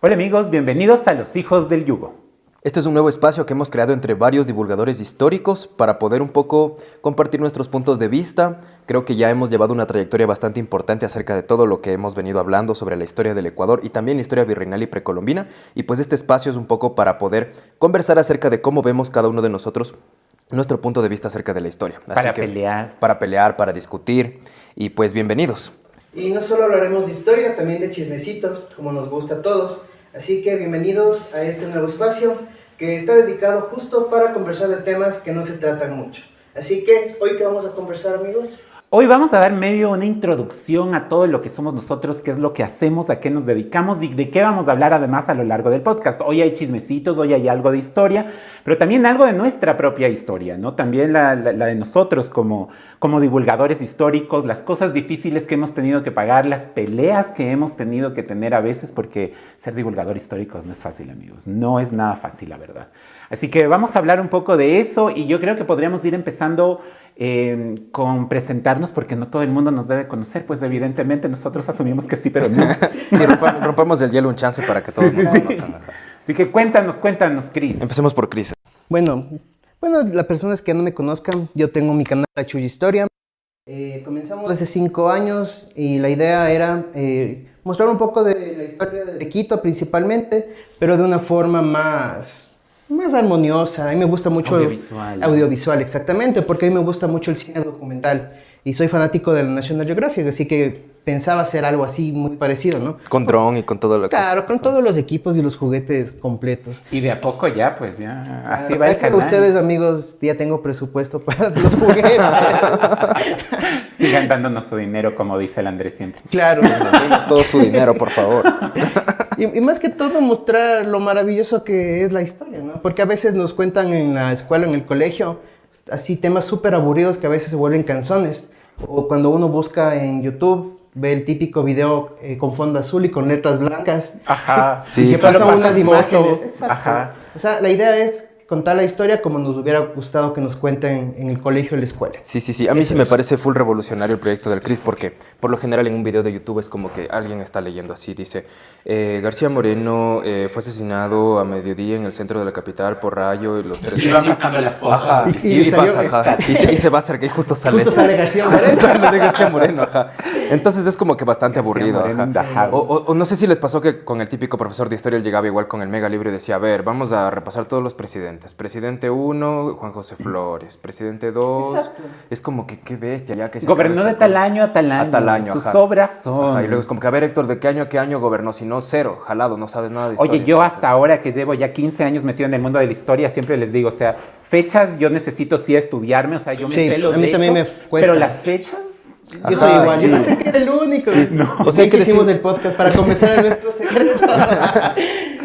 Hola amigos, bienvenidos a Los Hijos del Yugo. Este es un nuevo espacio que hemos creado entre varios divulgadores históricos para poder un poco compartir nuestros puntos de vista. Creo que ya hemos llevado una trayectoria bastante importante acerca de todo lo que hemos venido hablando sobre la historia del Ecuador y también la historia virreinal y precolombina. Y pues este espacio es un poco para poder conversar acerca de cómo vemos cada uno de nosotros nuestro punto de vista acerca de la historia. Para pelear. Para pelear, para discutir. Y pues bienvenidos. Y no solo hablaremos de historia, también de chismecitos, como nos gusta a todos. Así que bienvenidos a este nuevo espacio que está dedicado justo para conversar de temas que no se tratan mucho. Así que, ¿hoy qué vamos a conversar, amigos? Hoy vamos a dar medio una introducción a todo lo que somos nosotros, qué es lo que hacemos, a qué nos dedicamos y de qué vamos a hablar además a lo largo del podcast. Hoy hay chismecitos, hoy hay algo de historia, pero también algo de nuestra propia historia, ¿no? También la de nosotros como divulgadores históricos, las cosas difíciles que hemos tenido que pagar, las peleas que hemos tenido que tener a veces, porque ser divulgador histórico no es fácil, amigos. No es nada fácil, la verdad. Así que vamos a hablar un poco de eso y yo creo que podríamos ir empezando con presentarnos, porque no todo el mundo nos debe conocer, pues evidentemente nosotros asumimos que sí, pero no. Sí, rompamos el hielo un chance para que todos nos conozcan. Así que cuéntanos, Cris. Empecemos por Cris. Bueno, las personas que no me conozcan, yo tengo mi canal La Chulla Historia. Comenzamos hace 5 años y la idea era mostrar un poco de la historia de Quito principalmente, pero de una forma más armoniosa. A mí me gusta mucho audiovisual, exactamente, porque a mí me gusta mucho el cine documental y soy fanático de la National Geographic, así que pensaba hacer algo así muy parecido, ¿no? Con dron y con todo lo que... Claro, con todos los equipos y los juguetes completos. Y de a poco ya, pues ya, así Claro, va el canal. Ustedes, amigos, ya tengo presupuesto para los juguetes. Sigan dándonos su dinero, como dice el Andrés siempre. Claro. Denos todo su dinero, por favor. Y más que todo mostrar lo maravilloso que es la historia, ¿no? Porque a veces nos cuentan en la escuela, en el colegio, así temas súper aburridos que a veces se vuelven canzones. O cuando uno busca en YouTube, ve el típico video con fondo azul y con letras blancas. Ajá. Sí, que pasan unas imágenes. Exacto. Ajá. O sea, la idea es contar la historia como nos hubiera gustado que nos cuenten en el colegio o en la escuela. Sí. A mí sí me parece full revolucionario el proyecto del Cris, porque por lo general en un video de YouTube es como que alguien está leyendo así, dice García Moreno fue asesinado a mediodía en el centro de la capital por rayo y los tres... Y van pasando las fotos. Ajá, y se va a acercar y justo sale... Justo sale García Moreno. Sale de García Moreno, ajá. Entonces es como que bastante aburrido, ajá. O no sé si les pasó que con el típico profesor de historia él llegaba igual con el mega libro y decía, a ver, vamos a repasar todos los presidentes. Presidente 1, Juan José Flores. Presidente 2, exacto. Es como que qué bestia ya que se gobernó de tal año a tal año. A tal año, sus ajá. obras son. Ajá, y luego es como que, a ver, Héctor, ¿de qué año a qué año gobernó? Si no, cero, jalado, no sabes nada de historia. Oye, yo hasta ahora que llevo ya 15 años metido en el mundo de la historia, siempre les digo, o sea, fechas yo necesito sí estudiarme, o sea, yo me sé los a mí hechos, también me cuesta. Pero las fechas... Yo soy igual, sí. yo pensé que era el único. Sí, no. O sea, que hicimos el podcast para conversar en nuestros secretos.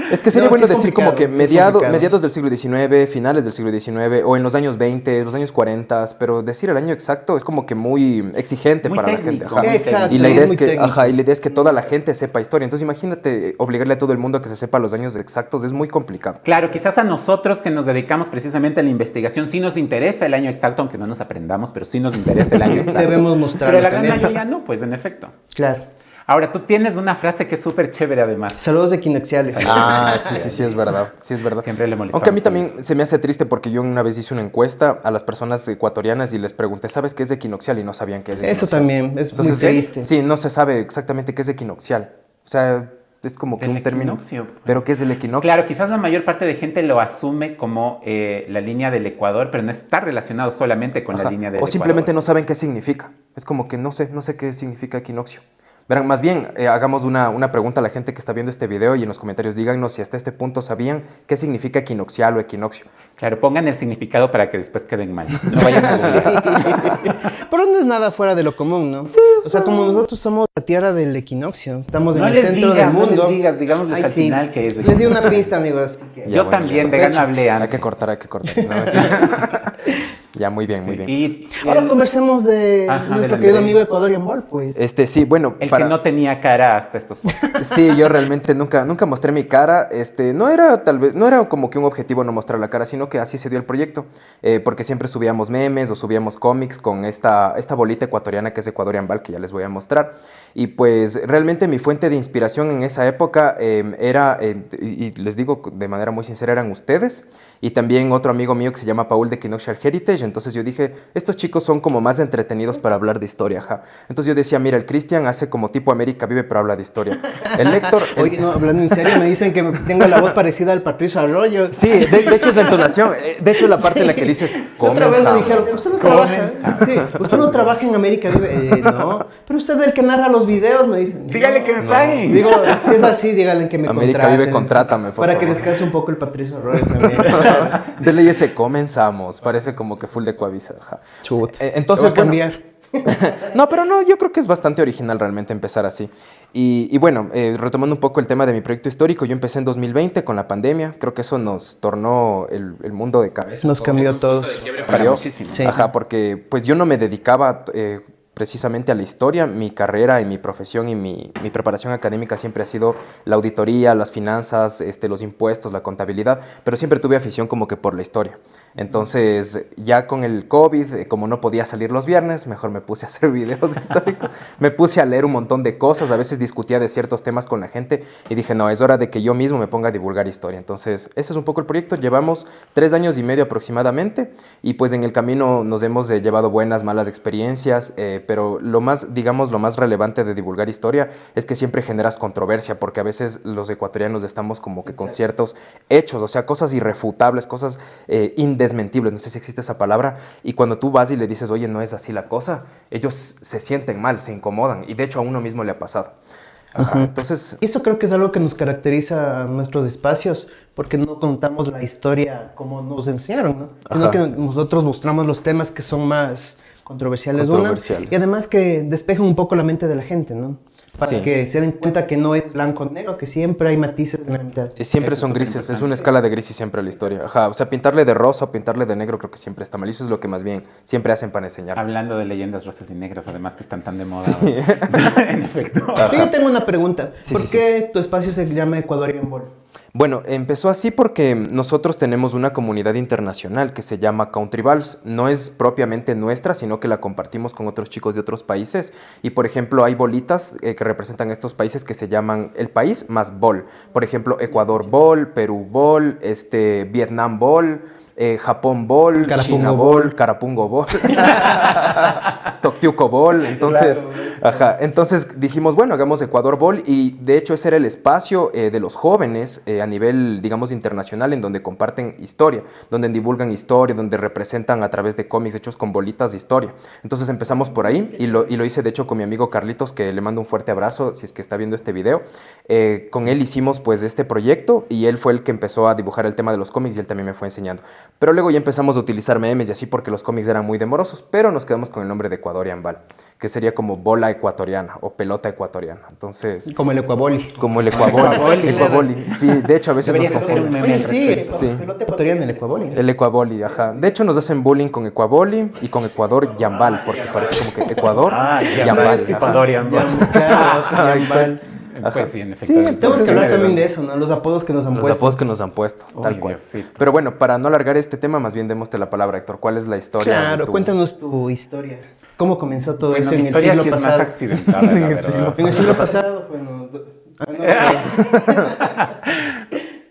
Es que sería bueno decir como que mediados del siglo XIX, finales del siglo XIX, o en los años 20, los años 40, pero decir el año exacto es como que muy exigente muy para técnico, la gente. Exacto. Y la idea es que, técnico. y la idea es que toda la gente sepa historia. Entonces imagínate obligarle a todo el mundo a que se sepa los años exactos, es muy complicado. Claro, quizás a nosotros que nos dedicamos precisamente a la investigación sí nos interesa el año exacto, aunque no nos aprendamos, pero sí nos interesa el año exacto. Debemos mostrarlo Pero la gran también. mayoría no, pues en efecto. Claro. Ahora, tú tienes una frase que es súper chévere además. Saludos equinocciales. Sí, es verdad. Sí, es verdad. Siempre le molestamos. Aunque a mí también se me hace triste porque yo una vez hice una encuesta a las personas ecuatorianas y les pregunté, ¿sabes qué es equinoccial? Y no sabían qué es equinoccial. Eso también, es muy triste. Sí, no se sabe exactamente qué es equinoccial. O sea, es como que El un término. equinoccio, pues. ¿Pero qué es el equinoccio? Claro, quizás la mayor parte de gente lo asume como la línea del Ecuador, pero no está relacionado solamente con la línea del Ecuador. O simplemente no saben qué significa. Es como que no sé qué significa equinoccio. Verán, más bien, hagamos una pregunta a la gente que está viendo este video y en los comentarios díganos si hasta este punto sabían qué significa equinoccial o equinoccio. Claro, pongan el significado para que después queden mal. No vayan a dudar. Pero no es nada fuera de lo común, ¿no? Sí, o sea, como nosotros somos la tierra del equinoccio, estamos No en el les centro digas, del mundo. No les digas, digámosles Ay, al sí. final que es. Les di una pista, amigos. Yo también, de gana hablé antes. Hay que cortar. No, Ya, muy bien, muy bien. Y Ahora conversemos de Ajá, nuestro del querido Andrés. amigo Ecuadorian Ball, pues. Sí, bueno, el que no tenía cara hasta estos podcasts. Sí, yo realmente nunca mostré mi cara. No era no era como que un objetivo no mostrar la cara, sino que así se dio el proyecto. Porque siempre subíamos memes o subíamos cómics con esta bolita ecuatoriana que es Ecuadorian Ball, que ya les voy a mostrar. Y pues realmente mi fuente de inspiración en esa época era, y les digo de manera muy sincera, eran ustedes. Y también otro amigo mío que se llama Paul de Kinoxar Heritage. Entonces yo dije, estos chicos son como más entretenidos para hablar de historia. Ajá. Entonces yo decía, mira, el Cristian hace como tipo América Vive, pero habla de historia. El Héctor... Oye, no, hablando en serio, me dicen que tengo la voz parecida al Patricio Arroyo. Sí, de hecho es la entonación. De hecho la parte en la que dices, Otra vez me comenzamos. dijeron, usted no trabaja. Sí, usted no trabaja en América Vive. No, pero usted es el que narra los videos, me dicen. Dígale No. que me paguen. Digo, si es así, díganle que me América contraten. Vive, contrátame, por Para que favor. descanse un poco el Patricio Arroyo también. De ley ese comenzamos. Parece como que full de Coavisa. Ajá. Chut. Entonces, Te voy a cambiar. No, pero no, yo creo que es bastante original realmente empezar así. Y bueno, retomando un poco el tema de mi proyecto histórico, yo empecé en 2020 con la pandemia. Creo que eso nos tornó el mundo de cabeza. Nos cambió a todos. Cambió. muchísimo. Sí. Ajá, porque pues yo no me dedicaba precisamente a la historia. Mi carrera y mi profesión y mi preparación académica siempre ha sido la auditoría, las finanzas, los impuestos, la contabilidad, pero siempre tuve afición como que por la historia. Entonces, ya con el COVID, como no podía salir los viernes, mejor me puse a hacer videos históricos, me puse a leer un montón de cosas, a veces discutía de ciertos temas con la gente y dije, no, es hora de que yo mismo me ponga a divulgar historia. Entonces, ese es un poco el proyecto. Llevamos 3 años y medio aproximadamente y pues en el camino nos hemos llevado buenas, malas experiencias, pero lo más, digamos, lo más relevante de divulgar historia es que siempre generas controversia, porque a veces los ecuatorianos estamos como que con ciertos hechos, o sea, cosas irrefutables, cosas indesmentibles, no sé si existe esa palabra, y cuando tú vas y le dices, oye, no es así la cosa, ellos se sienten mal, se incomodan, y de hecho a uno mismo le ha pasado. Ajá, entonces... Y eso creo que es algo que nos caracteriza a nuestros espacios, porque no contamos la historia como nos enseñaron, ¿no? Sino Ajá. que nosotros mostramos los temas que son más controversiales, Controversiales. y además que despejan un poco la mente de la gente, ¿no? Para Sí. que se den cuenta que no es blanco o negro, que siempre hay matices en la mitad. Siempre Eso son es grises, es superimportante. una escala de grises siempre la historia. Ajá, o sea, pintarle de rosa o pintarle de negro creo que siempre está mal. Eso es lo que más bien siempre hacen para enseñar. Hablando de leyendas rosas y negras, además que están tan de moda. Sí. En efecto. Yo tengo una pregunta. Sí, ¿Por sí, qué tu espacio se llama Ecuadorian Ball? Bueno, empezó así porque nosotros tenemos una comunidad internacional que se llama Country Balls. No es propiamente nuestra, sino que la compartimos con otros chicos de otros países. Y por ejemplo, hay bolitas que representan estos países que se llaman el país más bol. Por ejemplo, Ecuador Ball, Perú Ball, Vietnam Ball, Japón Ball, Carapungo China Ball. Ball, Carapungo Ball, Toctiuco Ball. Entonces, ajá, entonces dijimos, bueno, hagamos Ecuador Ball y de hecho ese era el espacio de los jóvenes a nivel, digamos, internacional en donde comparten historia, donde divulgan historia, donde representan a través de cómics hechos con bolitas de historia. Entonces empezamos por ahí y lo hice de hecho con mi amigo Carlitos, que le mando un fuerte abrazo si es que está viendo este video. Con él hicimos pues este proyecto y él fue el que empezó a dibujar el tema de los cómics y él también me fue enseñando. Pero luego ya empezamos a utilizar memes y así porque los cómics eran muy demorosos, pero nos quedamos con el nombre de Ecuadorian Ball, que sería como bola ecuatoriana o pelota ecuatoriana. Entonces, Como el Ecuaboli. como el Ecuaboli. Ecuaboli. Sí, de hecho a veces Debería nos ser un confunden. meme Oye, al sí, respecto. Sí. pelota ecuatoriana, el Ecuaboli. El Ecuaboli, ajá. De hecho nos hacen bullying con Ecuaboli y con Ecuador Yambal, porque parece como que Ecuador Yambal. es que ajá. Ecuadorian Ball. Ajá, exacto. Pues sí, en efecto. Sí, Tenemos que hablar Sí, también de eso, ¿no? Los apodos que nos han Los puesto. apodos que nos han puesto, tal Uy, cual. Diosito. Pero bueno, para no alargar este tema, más bien démoste la palabra, Héctor. ¿Cuál es la historia? de Claro, tu- cuéntanos tu historia. ¿Cómo comenzó todo Bueno, eso mi en el historia siglo sí es más pasado? accidentada, la En el verdad. siglo- En el siglo pasado, bueno.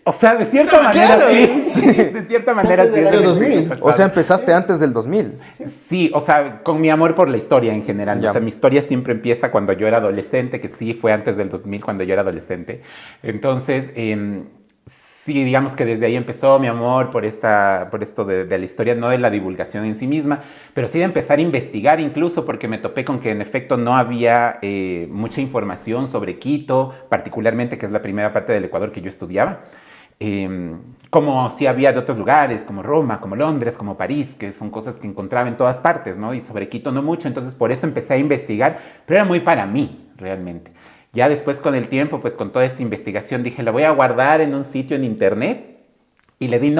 O sea, de cierta manera Claro. sí. De cierta manera Antes sí. del es año el 2000. siglo pasado. O sea, empezaste antes del 2000. Sí, o sea, con mi amor por la historia en general. Ya. O sea, mi historia siempre empieza cuando yo era adolescente, que sí fue antes del 2000 cuando yo era adolescente. Entonces, sí, digamos que desde ahí empezó mi amor por esto de la historia, no de la divulgación en sí misma, pero sí de empezar a investigar incluso porque me topé con que en efecto no había mucha información sobre Quito, particularmente que es la primera parte del Ecuador que yo estudiaba. Como sí había de otros lugares, como Roma, como Londres, como París, que son cosas que encontraba en todas partes, ¿no? Y sobre Quito no mucho, entonces por eso empecé a investigar, pero era muy para mí, realmente. Ya después con el tiempo, pues con toda esta investigación, dije, la voy a guardar en un sitio en internet Y le di un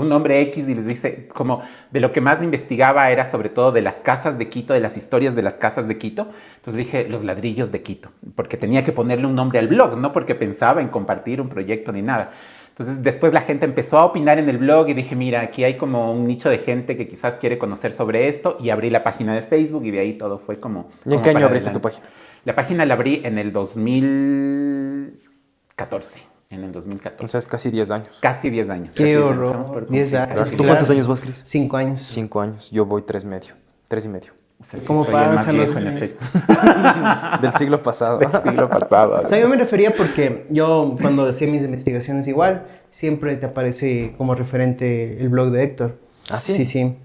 nombre X y le dice, como de lo que más investigaba era sobre todo de las casas de Quito, de las historias de las casas de Quito. Entonces dije, los ladrillos de Quito, porque tenía que ponerle un nombre al blog, no porque pensaba en compartir un proyecto ni nada. Entonces después la gente empezó a opinar en el blog y dije, mira, aquí hay como un nicho de gente que quizás quiere conocer sobre esto, y abrí la página de Facebook y de ahí todo fue como... ¿Y en qué año abriste tu página? La página la abrí en el 2014. En el 2014. O sea, es casi 10 años. Casi 10 años. Qué horror. 10 años. ¿Tú cuántos años vas, Cris? 5 años. 5 años. Yo voy 3 medio. 3 y medio. O sea, ¿Cómo soy el más pasan los viejo en años? efecto. Del siglo pasado. Del siglo pasado. O sea, yo me refería porque yo cuando hacía mis investigaciones igual, siempre te aparece como referente el blog de Héctor. ¿Ah, sí? Sí, sí.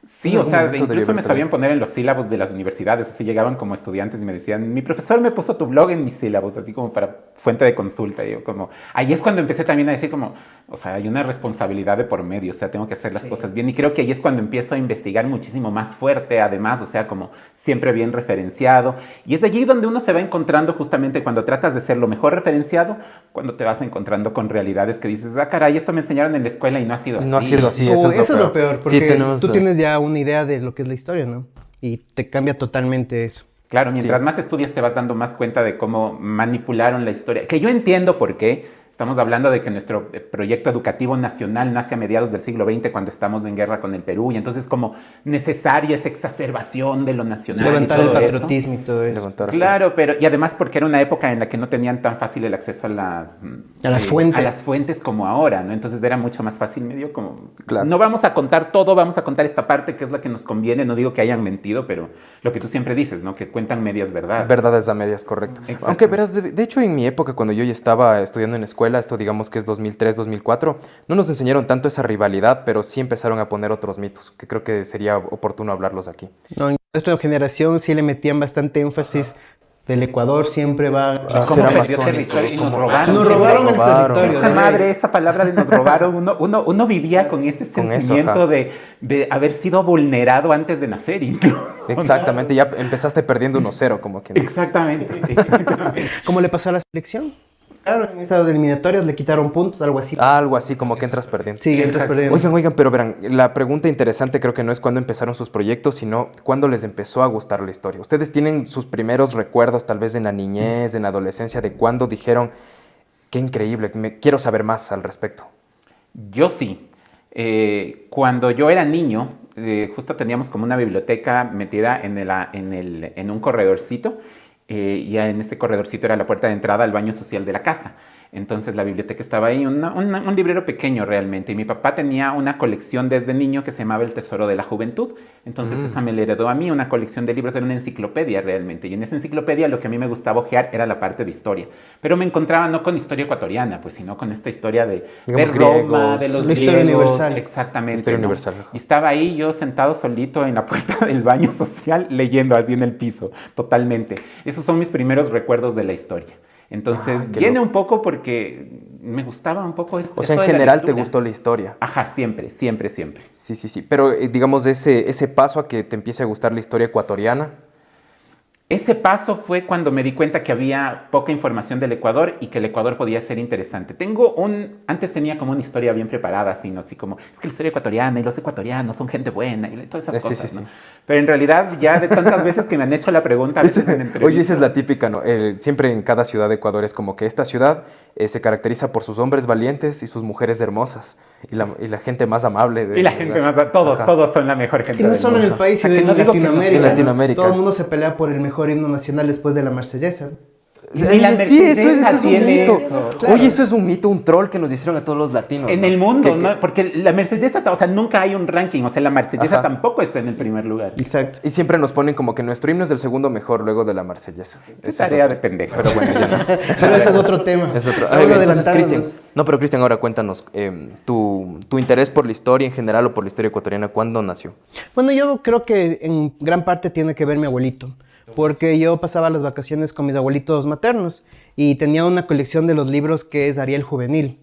Sí, o sea, momento debí incluso me haber sabían poner en los sílabos de las universidades, así llegaban como estudiantes y me decían, mi profesor me puso tu blog en mis sílabos, así como para fuente de consulta. Y yo como, ahí es cuando empecé también a decir como, o sea, hay una responsabilidad de por medio, o sea, tengo que hacer las cosas bien. Y creo que ahí es cuando empiezo a investigar muchísimo más fuerte, además, o sea, como siempre bien referenciado. Y es de allí donde uno se va encontrando justamente cuando tratas de ser lo mejor referenciado, cuando te vas encontrando con realidades que dices, ah, caray, esto me enseñaron en la escuela y no ha sido así. No ha sido así, Eso eso es lo peor, porque Sí, tenemos, tú tienes ya una idea de lo que es la historia, ¿no? Y te cambia totalmente eso. Claro, mientras Sí. más estudias te vas dando más cuenta de cómo manipularon la historia. Que yo entiendo por qué. Estamos hablando de que nuestro proyecto educativo nacional nace a mediados del siglo XX cuando estamos en guerra con el Perú y entonces como necesaria esa exacerbación de lo nacional. Levantar y el todo patriotismo y todo eso. Levantar. Claro, pero y además porque era una época en la que no tenían tan fácil el acceso a las fuentes. a las fuentes como ahora, ¿no? Entonces era mucho más fácil, medio como Claro. no vamos a contar todo, vamos a contar esta parte que es la que nos conviene. No digo que hayan mentido, pero lo que tú siempre dices, ¿no? Que cuentan medias verdades. Verdades a medias, correcto. Exacto. Aunque verás, de hecho en mi época cuando yo ya estaba estudiando en escuela, esto digamos que es 2003, 2004, no nos enseñaron tanto esa rivalidad, pero sí empezaron a poner otros mitos, que creo que sería oportuno hablarlos aquí. No, en nuestra generación sí le metían bastante énfasis. Del Ecuador siempre va a ¿Cómo ser perdió amazónico, territorio y nos como- robaron? Nos siempre. robaron el robaron. territorio. Esa de madre, ley. esa palabra de nos robaron, uno vivía con ese Con eso, sentimiento ajá. de haber sido vulnerado antes de nacer, incluso. Exactamente, ya empezaste perdiendo 1-0, como que... Exactamente, exactamente. ¿Cómo le pasó a la selección? Claro, en esas eliminatorias le quitaron puntos, algo así. Algo así, como que entras perdiendo. Sí, entras exacto. perdiendo. Oigan, pero verán, la pregunta interesante creo que no es cuándo empezaron sus proyectos, sino cuándo les empezó a gustar la historia. ¿Ustedes tienen sus primeros recuerdos, tal vez en la niñez, en la adolescencia, de cuándo dijeron, qué increíble, quiero saber más al respecto? Yo sí. Cuando yo era niño, justo teníamos como una biblioteca metida en un corredorcito. Y en ese corredorcito era la puerta de entrada al baño social de la casa. Entonces la biblioteca estaba ahí, un librero pequeño realmente. Y mi papá tenía una colección desde niño que se llamaba El Tesoro de la Juventud. Entonces esa me la heredó a mí, una colección de libros, era una enciclopedia realmente. Y en esa enciclopedia lo que a mí me gustaba hojear era la parte de historia. Pero me encontraba no con historia ecuatoriana, pues, sino con esta historia de Digamos, Roma, griegos. de los La historia griegos. universal. Exactamente. Historia ¿no? universal, ajá. Y estaba ahí yo sentado solito en la puerta del baño social leyendo así en el piso, totalmente. Esos son mis primeros recuerdos de la historia. Entonces, qué viene loco. un poco porque me gustaba un poco O sea, en esto de la general te lectura. gustó la historia. Ajá, siempre, siempre, siempre. Sí, sí, sí. Pero digamos, ese paso a que te empiece a gustar la historia ecuatoriana, Ese paso fue cuando me di cuenta que había poca información del Ecuador y que el Ecuador podía ser interesante. Antes tenía como una historia bien preparada, así, ¿no? Así como, es que la historia ecuatoriana y los ecuatorianos son gente buena y todas esas Sí, cosas, sí, ¿no? sí. Pero en realidad, ya de tantas veces que me han hecho la pregunta, a veces en entrevistas, oye, esa es la típica, ¿no? Siempre en cada ciudad de Ecuador es como que esta ciudad se caracteriza por sus hombres valientes y sus mujeres hermosas y la gente más amable. Y la gente más, todos, Ajá. todos son la mejor gente Y no del solo en el mundo. país, O sea, sino que en no digo que no- Latinoamérica. En ¿no? Latinoamérica. Todo el mundo se pelea por el mejor himno nacional después de la Marsellesa. Y la Sí, eso Mercedesa es un tiene mito. eso. Claro. Oye, eso es un mito, un troll que nos hicieron a todos los latinos. En ¿no? el mundo, Que- ¿no? Porque la Marsellesa, o sea, nunca hay un ranking, o sea, la Marsellesa Ajá. tampoco está en el primer lugar. Exacto. Y siempre nos ponen como que nuestro himno es el segundo mejor luego de la marsellesa. Es Eso es tarea lo de que- pendejo. Pero bueno, ya no. Pero ese es otro tema. Es otro. Vamos Entonces, adelantándonos. Cristian. No, pero Cristian, ahora cuéntanos, tu interés por la historia en general o por la historia ecuatoriana, ¿cuándo nació? Bueno, yo creo que en gran parte tiene que ver mi abuelito, porque yo pasaba las vacaciones con mis abuelitos maternos y tenía una colección de los libros que es Ariel Juvenil.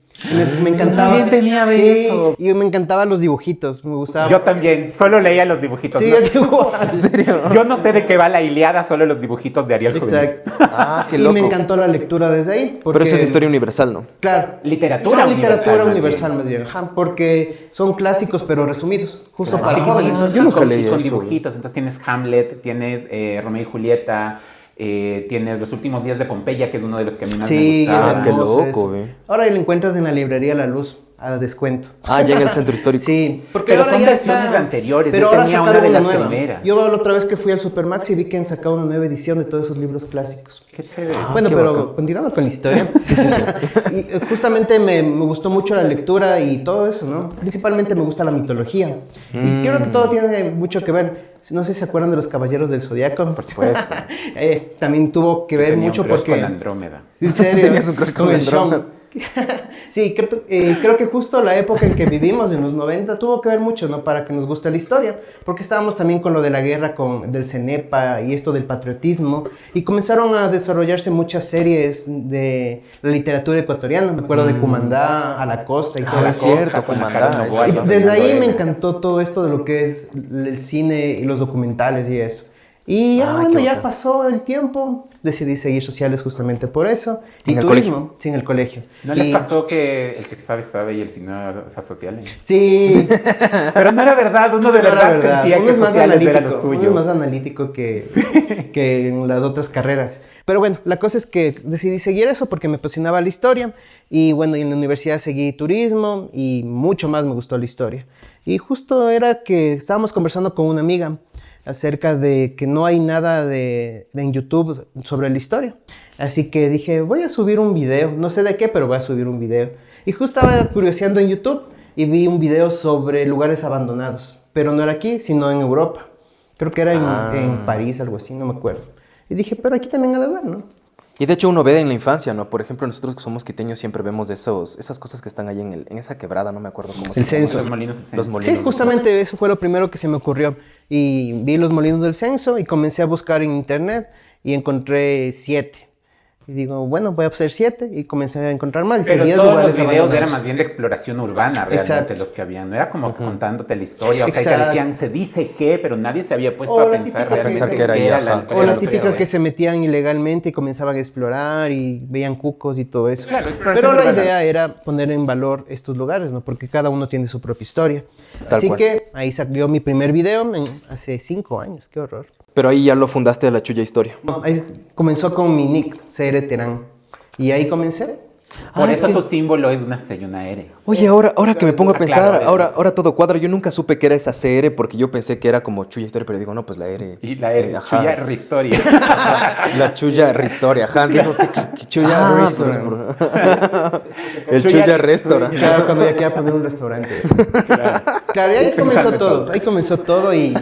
Me encantaba. También tenía de eso. Y me encantaban los dibujitos, me gustaba. Yo también, solo leía los dibujitos. Sí, ¿no? yo igual. ¿En serio? Yo no sé de qué va la Ilíada, solo los dibujitos de Ariel Juvenil. Exacto. Ah, qué Y loco. me encantó la lectura desde ahí. Porque, Pero eso es historia universal, ¿no? Claro. Literatura Son literatura universal, universal más bien. Ajá, porque son clásicos pero resumidos, justo Claro, para sí, jóvenes. yo nunca con, leí y con eso. dibujitos. Entonces tienes Hamlet, tienes Romeo y Julieta, tienes Los últimos días de Pompeya, que es uno de los que a mí más Sí, me es gustaba. qué hermoso loco, eso. ve. Ahora lo encuentras en la librería La Luz a descuento. Ah, ya en el centro histórico. Sí, porque Pero ahora son ya versiones está. anteriores, Pero yo ahora tenía sacaron una de una las nueva. primeras. Yo la otra vez que fui al Supermax y vi que han sacado una nueva edición de todos esos libros clásicos. Qué chévere. Bueno, qué pero bacán. continuando con la historia. Y justamente me gustó mucho la lectura y todo eso, ¿no? Principalmente me gusta la mitología. Y creo que todo tiene mucho que ver. No sé si se acuerdan de los Caballeros del Zodiaco. Por supuesto. También tuvo que ver Tenía mucho un crush porque... con Andrómeda. ¿En serio? Tenías un crush con el Andrómeda. Sean. Sí, creo que justo la época en que vivimos, en los 90, tuvo que ver mucho, ¿no? Para que nos guste la historia, porque estábamos también con lo de la guerra del CENEPA y esto del patriotismo, y comenzaron a desarrollarse muchas series de la literatura ecuatoriana, me acuerdo de Cumandá, A la Costa y todo Ah, eso. cierto, con la Comandá, Caro es Novoa, Y verdad. desde ahí me Fernando encantó todo esto de lo que es el cine y los documentales y eso. Y ya, Ah, bueno, qué ya bacán. pasó el tiempo, decidí seguir sociales justamente por eso. Y ¿En el turismo, sí, en el colegio. ¿No les Y- pasó que el que sabe, sabe y el si no, o sea, sociales? Sí, Pero no era verdad, uno de no era verdad sentía Uno que es más sociales era lo analítico, suyo. uno es más analítico que en las otras carreras. Pero bueno, la cosa es que decidí seguir eso porque me apasionaba la historia. Y bueno, y en la universidad seguí turismo y mucho más me gustó la historia. Y justo era que estábamos conversando con una amiga acerca de que no hay nada en YouTube sobre la historia. Así que dije, voy a subir un video, no sé de qué, pero voy a subir un video. Y justo estaba curioseando en YouTube y vi un video sobre lugares abandonados, pero no era aquí, sino en Europa. Creo que era en París, algo así, no me acuerdo. Y dije, pero aquí también ha de haber, ¿no? Y de hecho uno ve en la infancia, ¿no? Por ejemplo, nosotros que somos quiteños siempre vemos de esas cosas que están ahí en esa quebrada, no me acuerdo cómo se El llama. censo. Los molinos del Los censo. molinos. Sí, justamente eso fue lo primero que se me ocurrió. Y vi los molinos del censo y comencé a buscar en internet y encontré 7. Y digo, bueno, voy a hacer 7 y comencé a encontrar más. Y Pero seguía todos lugares los videos eran abandonados. más bien de exploración urbana, realmente, Exacto. los que habían. No era como que contándote la historia, o sea, que Exacto. decían, se dice qué, pero nadie se había puesto O a la pensar típica realmente pensar que era qué ahí, era ajá. O la lo que típica era. que se metían ilegalmente y comenzaban a explorar y veían cucos y todo eso. Claro, exploración Pero la urbana. idea era poner en valor estos lugares, ¿no? Porque cada uno tiene su propia historia. Tal Así cual. que ahí salió mi primer video hace 5 años. Qué horror. Pero ahí ya lo fundaste de la Chuya Historia. No, ahí comenzó con mi nick, CR Terán. Y ahí comencé. Por Ah, es eso que- tu símbolo es una C y una R. Oye, ahora que me pongo a Ah, pensar, claro, ahora todo cuadra. Yo nunca supe que era esa CR porque yo pensé que era como Chuya Historia, pero digo, no, pues la R. Y la R, ajá. Chuya Ristoria. La Chuya Ristoria, ajá. Digo, ¿qué? Chuya Ah, Restaurant. El Chuya Chuya Restaurant. Claro, cuando ya quería poner un restaurante. Claro, y ahí comenzó todo. Ahí comenzó todo y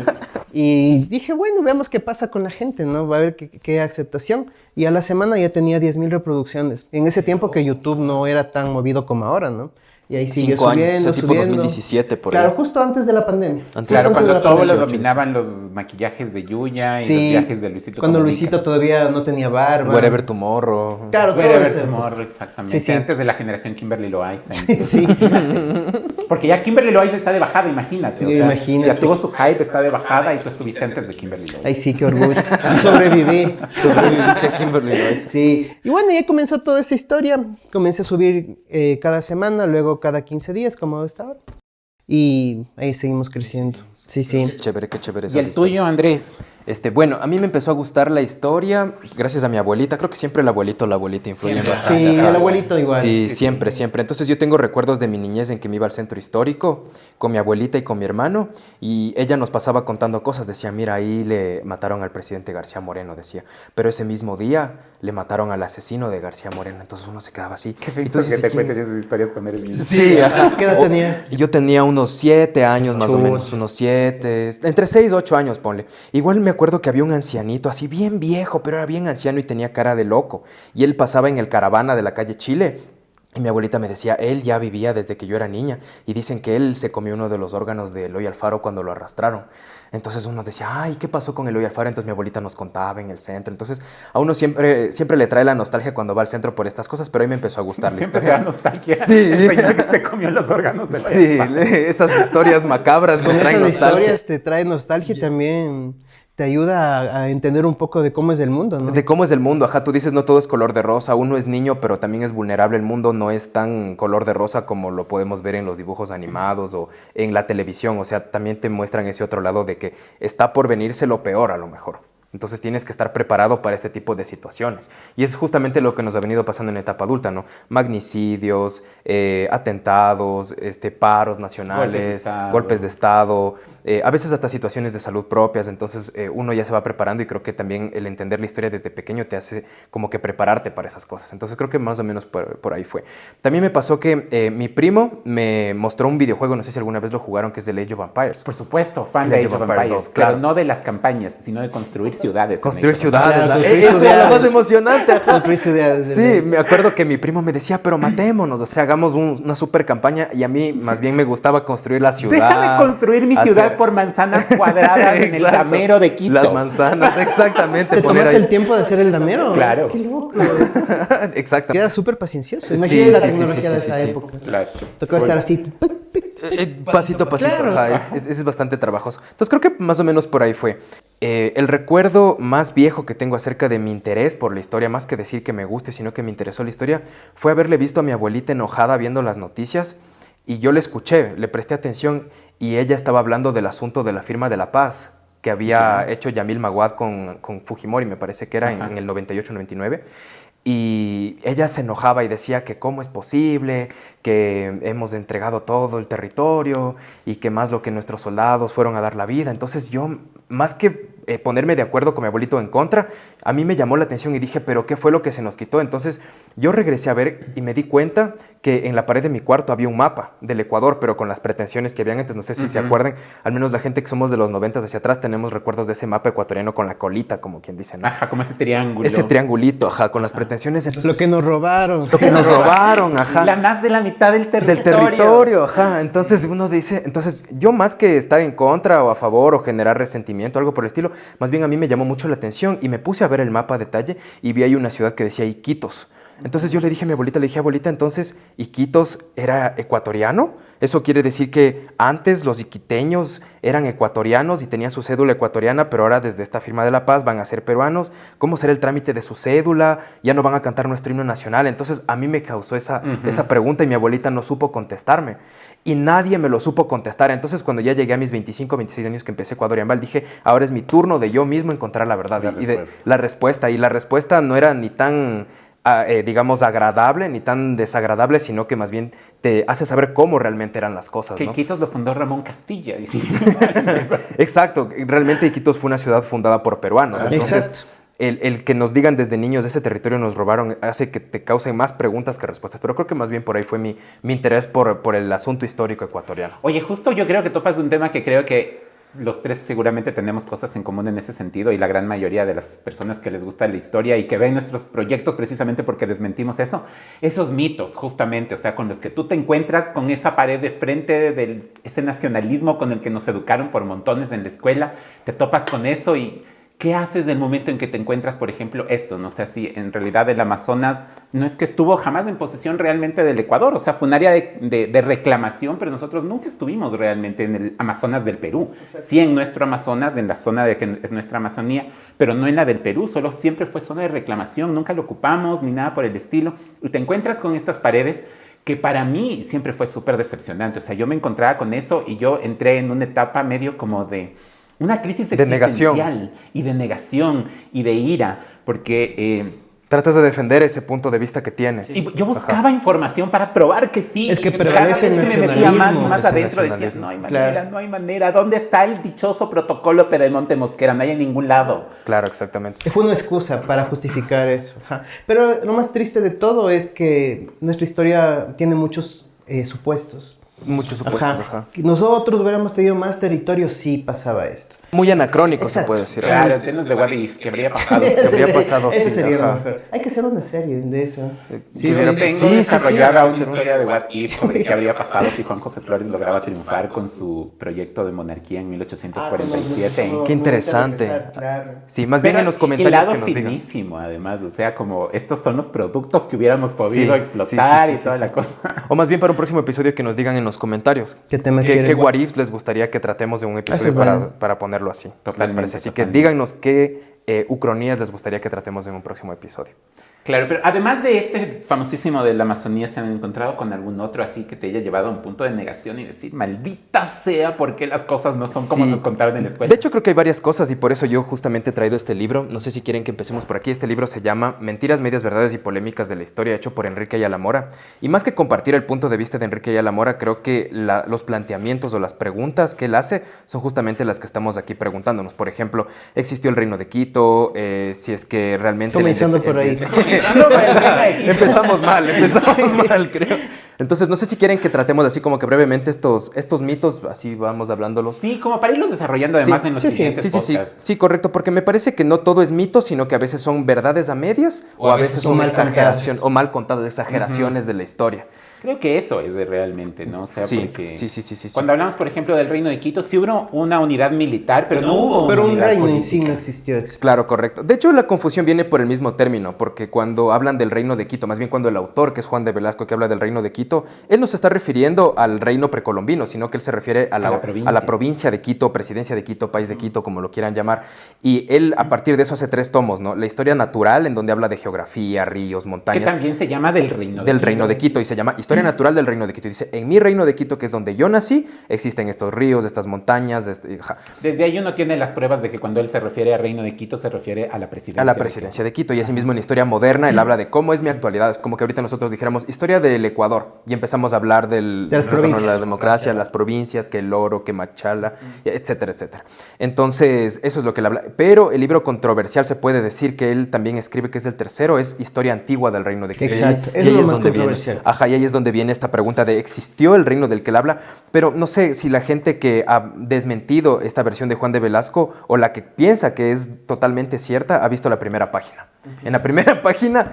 dije, bueno, veamos qué pasa con la gente, ¿no? Va a ver qué aceptación. Y a la semana ya tenía 10,000 reproducciones. En ese tiempo que YouTube no era tan movido como ahora, ¿no? Y ahí siguió 5 años, subiendo, o sea, tipo subiendo. 2017 por Claro, ahí. justo antes de la pandemia. Antes. Claro, Justo cuando antes de la todo lo pandemia. dominaban los maquillajes de Yuya y Sí, los viajes de Luisito cuando Comunica. Luisito todavía no tenía barba. Wherever Tomorrow. Claro, todo Wherever eso. Tomorrow, exactamente. Sí, sí. Antes de la generación Kimberly Loaiza. Sí. Porque ya Kimberly Loaiza está de bajada, imagínate. Imagínate. Ya tuvo su hype, está de bajada y tú estuviste antes de Kimberly Loaiza. Ay, sí, qué orgullo. Y sobreviví. Sobreviviste a Kimberly Loaiza. Sí, y bueno, ya comenzó toda esta historia. Comencé a subir cada semana, luego cada 15 días, como está ahora. Y ahí seguimos creciendo. Sí, sí. Qué chévere ¿Y esas el historias. tuyo, Andrés? Bueno, a mí me empezó a gustar la historia gracias a mi abuelita. Creo que siempre el abuelito o la abuelita influyen Siempre. bastante. Sí, Ajá. el abuelito igual. Sí, Sí, siempre, siempre. Entonces yo tengo recuerdos de mi niñez en que me iba al centro histórico con mi abuelita y con mi hermano y ella nos pasaba contando cosas. Decía, mira, ahí le mataron al presidente García Moreno, decía. Pero ese mismo día le mataron al asesino de García Moreno. Entonces uno se quedaba así. Qué Y feo tú que dices, te ¿quién cuentes es? esas historias cuando eres niño. Sí, ajá. ¿Qué edad tenías? Y yo tenía unos 7 años más o Chuch. menos, unos 7, entre 6 y 8 años, ponle. Igual me acuerdo que había un ancianito así bien viejo, pero era bien anciano y tenía cara de loco. Y él pasaba en el caravana de la calle Chile Y mi abuelita me decía, él ya vivía desde que yo era niña y dicen que él se comió uno de los órganos de Eloy Alfaro cuando lo arrastraron. Entonces uno decía, ay, ¿qué pasó con Eloy Alfaro? Entonces mi abuelita nos contaba en el centro. Entonces a uno siempre le trae la nostalgia cuando va al centro por estas cosas, pero ahí me empezó a gustar la Siempre historia. te da nostalgia. Sí. El señor que se comió los órganos de Sí, esas historias macabras me Con traen esas nostalgia. historias te trae nostalgia y también te ayuda a entender un poco de cómo es el mundo, ¿no? De cómo es el mundo, ajá, tú dices no todo es color de rosa, uno es niño pero también es vulnerable, el mundo no es tan color de rosa como lo podemos ver en los dibujos animados o en la televisión, o sea, también te muestran ese otro lado de que está por venirse lo peor a lo mejor. Entonces tienes que estar preparado para este tipo de situaciones. Y es justamente lo que nos ha venido pasando en la etapa adulta, ¿no? Magnicidios, atentados, paros nacionales, golpes de Estado, a veces hasta situaciones de salud propias. Entonces uno ya se va preparando y creo que también el entender la historia desde pequeño te hace como que prepararte para esas cosas. Entonces creo que más o menos por ahí fue. También me pasó que mi primo me mostró un videojuego, no sé si alguna vez lo jugaron, que es de Age of Empires. Por supuesto, fan de Age of Empires 2, claro. pero no de las campañas, sino de construir ciudades. Construir en Age of ciudades, Claro, ¿ah? construir Eso es lo ciudades. más emocionante, ajá. Construir ciudades. Sí, me acuerdo que mi primo me decía, pero matémonos, o sea, hagamos una super campaña y a mí más bien me gustaba construir la ciudad. Déjame construir mi ciudad hacer- por manzanas cuadradas en el Exacto. damero de Quito. Las manzanas, exactamente. ¿Te poner tomaste ahí- el tiempo de hacer el damero? Claro. Qué loco. Exacto. Era súper paciencioso. Sí, Imagínate la sí, sí, tecnología sí, de sí, esa sí. época. Claro. Tocaba estar así. Pasito a pasito, Claro. ajá, es bastante trabajoso. Entonces creo que más o menos por ahí fue. El recuerdo más viejo que tengo acerca de mi interés por la historia, más que decir que me guste, sino que me interesó la historia, fue haberle visto a mi abuelita enojada viendo las noticias y yo le escuché, le presté atención y ella estaba hablando del asunto de la firma de la paz que había hecho Yamil Maguad con Fujimori, me parece que era en el 98-99. Y ella se enojaba y decía que cómo es posible, que hemos entregado todo el territorio y que más lo que nuestros soldados fueron a dar la vida. Entonces yo, más que ponerme de acuerdo con mi abuelito en contra, a mí me llamó la atención y dije, pero ¿qué fue lo que se nos quitó? Entonces yo regresé a ver y me di cuenta que en la pared de mi cuarto había un mapa del Ecuador, pero con las pretensiones que habían antes. No sé si se acuerdan, al menos la gente que somos de los 90 hacia atrás tenemos recuerdos de ese mapa ecuatoriano con la colita, como quien dice, ¿no? Ajá, como ese triángulo. Ese triangulito, ajá, con las pretensiones. Entonces, Lo que nos robaron. lo que nos robaron, ajá. Más de la mitad del territorio. Del territorio, ajá. Entonces uno dice, entonces yo más que estar en contra o a favor o generar resentimiento o algo por el estilo, más bien a mí me llamó mucho la atención y me puse a ver el mapa a detalle y vi ahí una ciudad que decía Iquitos. Entonces yo le dije a mi abuelita, entonces Iquitos era ecuatoriano. Eso quiere decir que antes los iquiteños eran ecuatorianos y tenían su cédula ecuatoriana, pero ahora desde esta firma de la paz van a ser peruanos. ¿Cómo será el trámite de su cédula? Ya no van a cantar nuestro himno nacional. Entonces a mí me causó esa pregunta y mi abuelita no supo contestarme. Y nadie me lo supo contestar. Entonces cuando ya llegué a mis 25, 26 años que empecé Ecuador y Ambal, dije, ahora es mi turno de yo mismo encontrar la verdad. La respuesta no era ni tan digamos, agradable ni tan desagradable, sino que más bien te hace saber cómo realmente eran las cosas, Que ¿no? Iquitos lo fundó Ramón Castilla. Dice. Exacto, realmente Iquitos fue una ciudad fundada por peruanos. Entonces, Exacto. el que nos digan desde niños de ese territorio nos robaron hace que te causen más preguntas que respuestas, pero creo que más bien por ahí fue mi interés por el asunto histórico ecuatoriano. Oye, justo yo creo que topas un tema que creo que los tres seguramente tenemos cosas en común en ese sentido y la gran mayoría de las personas que les gusta la historia y que ven nuestros proyectos precisamente porque desmentimos eso, esos mitos justamente, o sea, con los que tú te encuentras con esa pared de frente de ese nacionalismo con el que nos educaron por montones en la escuela, te topas con eso y ¿qué haces del momento en que te encuentras, por ejemplo, esto? No sé si en realidad el Amazonas no es que estuvo jamás en posesión realmente del Ecuador, o sea, fue un área de reclamación, pero nosotros nunca estuvimos realmente en el Amazonas del Perú. Sí en nuestro Amazonas, en la zona de que es nuestra Amazonía, pero no en la del Perú, solo siempre fue zona de reclamación, nunca lo ocupamos ni nada por el estilo. Y te encuentras con estas paredes que para mí siempre fue súper decepcionante. O sea, yo me encontraba con eso y yo entré en una etapa medio como de una crisis De negación. existencial y de negación y de ira, porque Tratas de defender ese punto de vista que tienes. y yo buscaba información para probar que sí. Es que Y cada prevalece el vez que me metía más y nacionalismo. más Ese adentro decía, nacionalismo. no hay manera, Claro. no hay manera. ¿Dónde está el dichoso protocolo Pedemonte Mosquera? No hay en ningún lado. Claro, exactamente. Fue una excusa para justificar eso. Ajá. Pero lo más triste de todo es que nuestra historia tiene muchos supuestos. Muchos supuestos, Ajá. ajá. Que nosotros hubiéramos tenido más territorio, sí pasaba esto. Muy anacrónico, se Exacto. puede decir. Claro, temas de What If, ¿qué habría pasado? ¿Qué habría pasado? Ese Sí, sería lo ajá. mejor. Hay que hacer una serie de eso. Sí, hubiera- yo tengo desarrollada una historia de What If sobre qué habría pasado si Juan José Flores lograba triunfar con su proyecto de monarquía en 1847. Qué interesante. Claro. Sí, más bien Pero en los el comentarios lado que nos digan. finísimo, además, o sea, como estos son los productos que hubiéramos podido Sí, explotar sí, sí, y toda sí, la sí. cosa. O más bien para un próximo episodio que nos digan en los comentarios. ¿Qué tema ¿Qué quieren? what ifs les gustaría que tratemos de un episodio es bueno. para ponerlo así? ¿Les Totalmente, parece? Así que totalmente. díganos qué ucronías les gustaría que tratemos en un próximo episodio. Claro, pero además de este famosísimo de la Amazonía, ¿se han encontrado con algún otro así que te haya llevado a un punto de negación y decir, maldita sea, ¿por qué las cosas no son como Sí. nos contaban en la escuela? De hecho, creo que hay varias cosas y por eso yo justamente he traído este libro. No sé si quieren que empecemos por aquí. Este libro se llama Mentiras, medias verdades y polémicas de la historia, hecho por Enrique Ayala Mora. Y más que compartir el punto de vista de Enrique Ayala Mora, creo que los planteamientos o las preguntas que él hace son justamente las que estamos aquí preguntándonos. Por ejemplo, ¿existió el Reino de Quito? Si es que realmente... Comenzando por ahí. Empezamos mal, creo. Entonces, no sé si quieren que tratemos así como que brevemente estos mitos, así vamos hablándolos. Sí, como para irlos desarrollando además Sí, en los sí, siguientes Sí, podcasts. sí, correcto, porque me parece que no todo es mito, sino que a veces son verdades a medias o a veces son mal exageración o mal contadas, exageraciones de la historia. Creo que eso es de realmente, ¿no? O sea, Sí, porque sí. cuando hablamos, por ejemplo, del Reino de Quito, sí hubo una unidad militar, pero no hubo Pero una un unidad reino en política. sí no existió. Claro, correcto. De hecho, la confusión viene por el mismo término, porque cuando hablan del Reino de Quito, más bien cuando el autor, que es Juan de Velasco, que habla del Reino de Quito, él no se está refiriendo al reino precolombino, sino que él se refiere a la provincia de Quito, presidencia de Quito, país de Quito, como lo quieran llamar. Y él, a partir de eso, hace 3 tomos, ¿no? La historia natural, en donde habla de geografía, ríos, Que montañas. también se llama del Reino de Del Quito. Reino de Quito, y se llama Historia Natural del Reino de Quito. Y dice, en mi Reino de Quito, que es donde yo nací, existen estos ríos, estas montañas, Desde ahí uno tiene las pruebas de que cuando él se refiere al Reino de Quito, se refiere a la presidencia. a la presidencia de Quito. Y asimismo en Historia Moderna, él habla de cómo es mi actualidad. Es como que ahorita nosotros dijéramos Historia del Ecuador y empezamos a hablar De las retorno provincias. a la democracia, las provincias, que el oro, que Machala, etcétera, etcétera. Entonces, eso es lo que él habla. Pero el libro controversial se puede decir que él también escribe, que es el tercero, es Historia Antigua del Reino de Quito. Exacto, Y eso es ahí lo más donde viene- controversial. Ajá, y ahí es donde viene esta pregunta de ¿existió el reino del que él habla? Pero no sé si la gente que ha desmentido esta versión de Juan de Velasco o la que piensa que es totalmente cierta ha visto la primera página. En la primera página,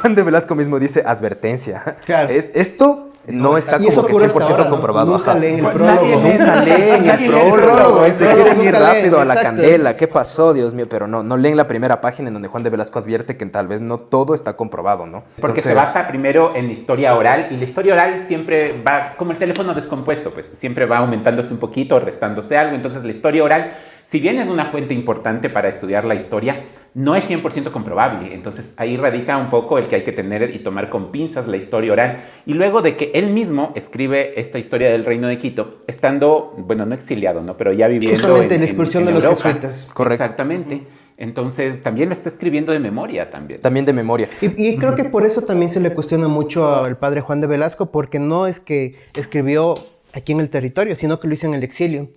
Juan de Velasco mismo dice advertencia. Claro. Esto no está Y eso como que ocurre hasta 100% ahora, ¿no? comprobado. Nunca Ajá. leen el Nadie prólogo. lee. Nunca leen el Nadie lee el prólogo, prólogo, se el quieren prólogo ir nunca leen, rápido a la exacto. candela. ¿Qué pasó, Dios mío? Pero no leen la primera página en donde Juan de Velasco advierte que tal vez no todo está comprobado, ¿no? Porque se Entonces- basa primero en la historia oral, y la historia oral siempre va, como el teléfono descompuesto, pues siempre va aumentándose un poquito, restándose algo. Entonces la historia oral, si bien es una fuente importante para estudiar la historia, no es 100% comprobable. Entonces ahí radica un poco el que hay que tener y tomar con pinzas la historia oral. Y luego de que él mismo escribe esta historia del Reino de Quito, estando, bueno, no exiliado, ¿no? Pero ya viviendo Justamente en la expulsión de los Europa. jesuitas. Correcto. Exactamente. Entonces también lo está escribiendo de memoria también. También de memoria. Y creo que por eso también se le cuestiona mucho al padre Juan de Velasco, porque no es que escribió aquí en el territorio, sino que lo hizo en el exilio.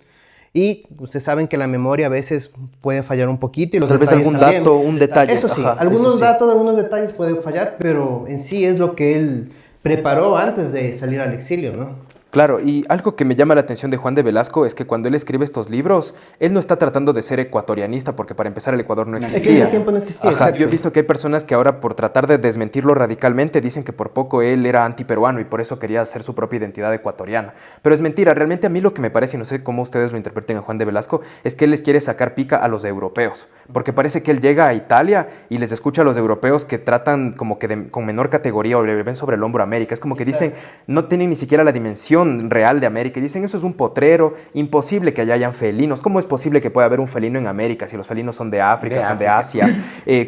Y ustedes saben que la memoria a veces puede fallar un poquito y los Tal vez detalles algún también. dato, un detalle. Eso sí, Ajá, algunos eso sí. datos, algunos detalles pueden fallar, pero en sí es lo que él preparó antes de salir al exilio, ¿no? Claro, y algo que me llama la atención de Juan de Velasco es que cuando él escribe estos libros, él no está tratando de ser ecuatorianista, porque para empezar el Ecuador no Es existía. que en ese tiempo no existía, Ajá, exacto. yo he visto que hay personas que ahora por tratar de desmentirlo radicalmente dicen que por poco él era antiperuano y por eso quería hacer su propia identidad ecuatoriana. Pero es mentira, realmente a mí lo que me parece, y no sé cómo ustedes lo interpreten a Juan de Velasco, es que él les quiere sacar pica a los europeos, porque parece que él llega a Italia y les escucha a los europeos que tratan como que con menor categoría o le ven sobre el hombro a América. Es como que dicen, no tienen ni siquiera la dimensión real de América. Y dicen, eso es un potrero, imposible que allá hayan felinos. ¿Cómo es posible que pueda haber un felino en América si los felinos son de África, son de Asia?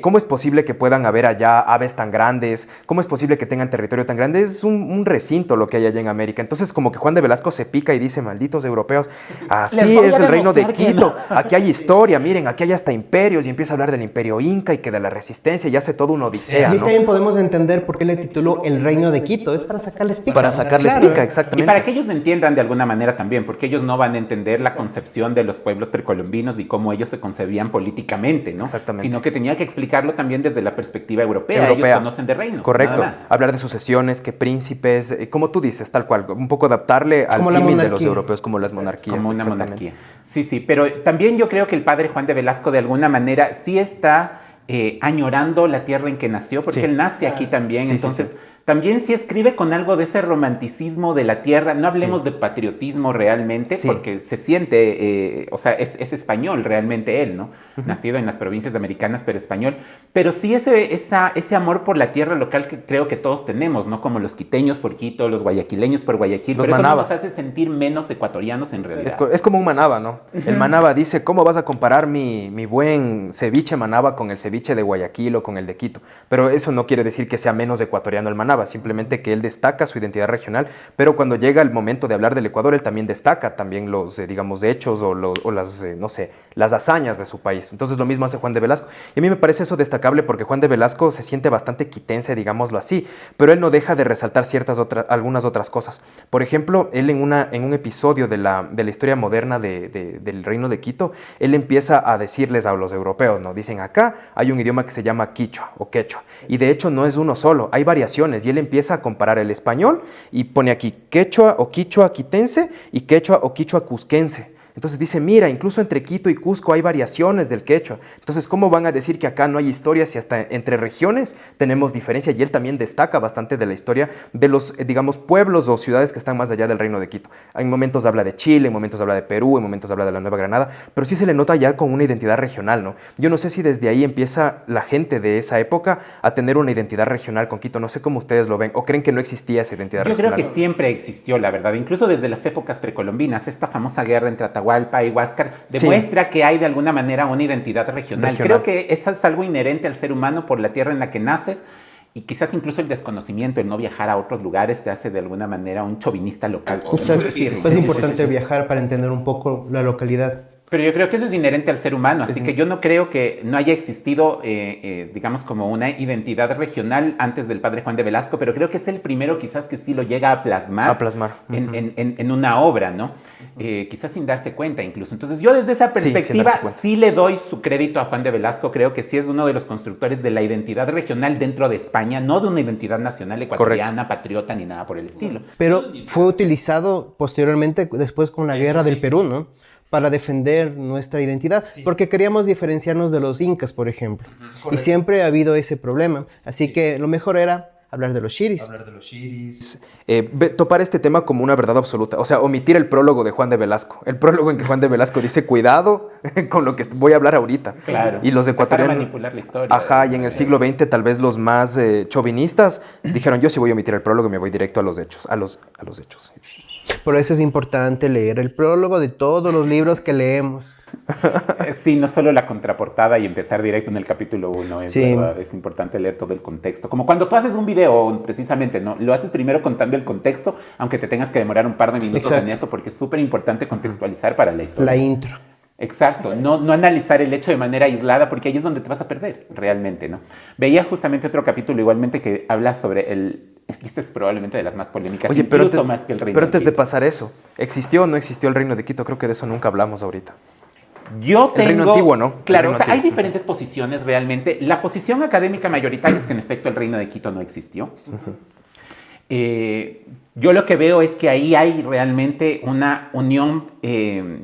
¿Cómo es posible que puedan haber allá aves tan grandes? ¿Cómo es posible que tengan territorio tan grande? Es un recinto lo que hay allá en América. Entonces como que Juan de Velasco se pica y dice, malditos europeos, así Les voy es a el reino de demostrar que Quito. Aquí hay historia, miren, aquí hay hasta imperios y empieza a hablar del imperio inca y que de la resistencia y hace todo una odisea, Y ¿no? también podemos entender por qué le tituló El Reino de Quito, es para sacarles pica. Para sacarles Claro, pica, Y exactamente. para que ellos entiendan de alguna manera también, porque ellos no van a entender la concepción de los pueblos precolombinos y cómo ellos se concebían políticamente, ¿no? Exactamente. Sino que tenía que explicarlo también desde la perspectiva europea. Europea. Ellos conocen de reinos. Correcto. nada más. Hablar de sucesiones, que príncipes, como tú dices, tal cual. Un poco adaptarle al Como la símil de los monarquía. europeos, como las monarquías. Como una exactamente. monarquía. Sí, sí, pero también yo creo que el padre Juan de Velasco de alguna manera sí está añorando la tierra en que nació, porque Sí. él nace aquí también, Sí, sí, entonces sí. también sí escribe con algo de ese romanticismo de la tierra, no hablemos Sí. de patriotismo realmente, Sí. porque se siente, o sea, es español realmente él, ¿no? Ujú. Nacido en las provincias americanas, pero español, pero sí ese amor por la tierra local que creo que todos tenemos, ¿no? Como los quiteños por Quito, los guayaquileños por Guayaquil, Los pero eso no nos manabas. hace sentir menos ecuatorianos en realidad. Es como un manaba, ¿no? El manaba dice, ¿cómo vas a comparar mi buen ceviche manaba con el ceviche de Guayaquil o con el de Quito? Pero eso no quiere decir que sea menos ecuatoriano el manaba, simplemente que él destaca su identidad regional, pero cuando llega el momento de hablar del Ecuador, él también destaca también los, digamos, hechos o las, no sé, las hazañas de su país. Entonces lo mismo hace Juan de Velasco. Y a mí me parece eso destacable porque Juan de Velasco se siente bastante quitense, digámoslo así, pero él no deja de resaltar algunas otras cosas. Por ejemplo, él en un episodio de la historia moderna del Reino de Quito, él empieza a decirles a los europeos, ¿no? Dicen, acá hay un idioma que se llama quichua o quechua, y de hecho no es uno solo, hay variaciones, y él empieza a comparar el español y pone aquí quechua o quichua quitense y quechua o quichua cusquense. Entonces dice, mira, incluso entre Quito y Cusco hay variaciones del quechua. Entonces, ¿cómo van a decir que acá no hay historia si hasta entre regiones tenemos diferencia? Y él también destaca bastante de la historia de los, digamos, pueblos o ciudades que están más allá del Reino de Quito. En momentos habla de Chile, en momentos habla de Perú, en momentos habla de la Nueva Granada, pero sí se le nota ya con una identidad regional, ¿no? Yo no sé si desde ahí empieza la gente de esa época a tener una identidad regional con Quito. No sé cómo ustedes lo ven, o creen que no existía esa identidad Yo regional. creo que siempre existió, la verdad, incluso desde las épocas precolombinas, esta famosa guerra entre Atahualpa y Huáscar demuestra que hay de alguna manera una identidad regional. Creo que eso es algo inherente al ser humano por la tierra en la que naces y quizás incluso el desconocimiento, el no viajar a otros lugares te hace de alguna manera un chauvinista local. Exacto. Decirlo. Es importante viajar para entender un poco la localidad. Pero yo creo que eso es inherente al ser humano, así que yo no creo que no haya existido, digamos, como una identidad regional antes del padre Juan de Velasco, pero creo que es el primero quizás que sí lo llega a plasmar, en una obra, ¿no? Quizás sin darse cuenta incluso. Entonces yo desde esa perspectiva sí le doy su crédito a Juan de Velasco, creo que sí es uno de los constructores de la identidad regional dentro de España, no de una identidad nacional ecuatoriana, patriota ni nada por el estilo. Pero fue utilizado posteriormente, después con la guerra del Perú, ¿no? Para defender nuestra identidad, porque queríamos diferenciarnos de los incas, por ejemplo. Y siempre ha habido ese problema. Así que lo mejor era hablar de los shiris. Topar este tema como una verdad absoluta. O sea, omitir el prólogo de Juan de Velasco. El prólogo en que Juan de Velasco dice, cuidado con lo que voy a hablar ahorita. Claro. Y los ecuatorianos... manipular la historia. Ajá, y en el siglo XX tal vez los más chauvinistas dijeron, yo sí voy a omitir el prólogo y me voy directo a los hechos. A los hechos. Por eso es importante leer el prólogo de todos los libros que leemos. Sí, no solo la contraportada y empezar directo en el capítulo 1, Sí. es importante leer todo el contexto. Como cuando tú haces un video, precisamente, ¿no? Lo haces primero contando el contexto, aunque te tengas que demorar un par de minutos en eso, porque es súper importante contextualizar para la historia. La intro. Exacto, no analizar el hecho de manera aislada, porque ahí es donde te vas a perder, realmente, ¿no? Veía justamente otro capítulo igualmente que habla sobre esta es probablemente de las más polémicas, Oye, incluso más que el Reino pero antes de de Quito. pasar eso, ¿existió o no existió el Reino de Quito? Creo que de eso nunca hablamos ahorita. Yo tengo... El reino antiguo, ¿no? Claro, El o reino sea, hay antiguo. diferentes posiciones realmente. La posición académica mayoritaria es que en efecto el Reino de Quito no existió. Yo lo que veo es que ahí hay realmente una unión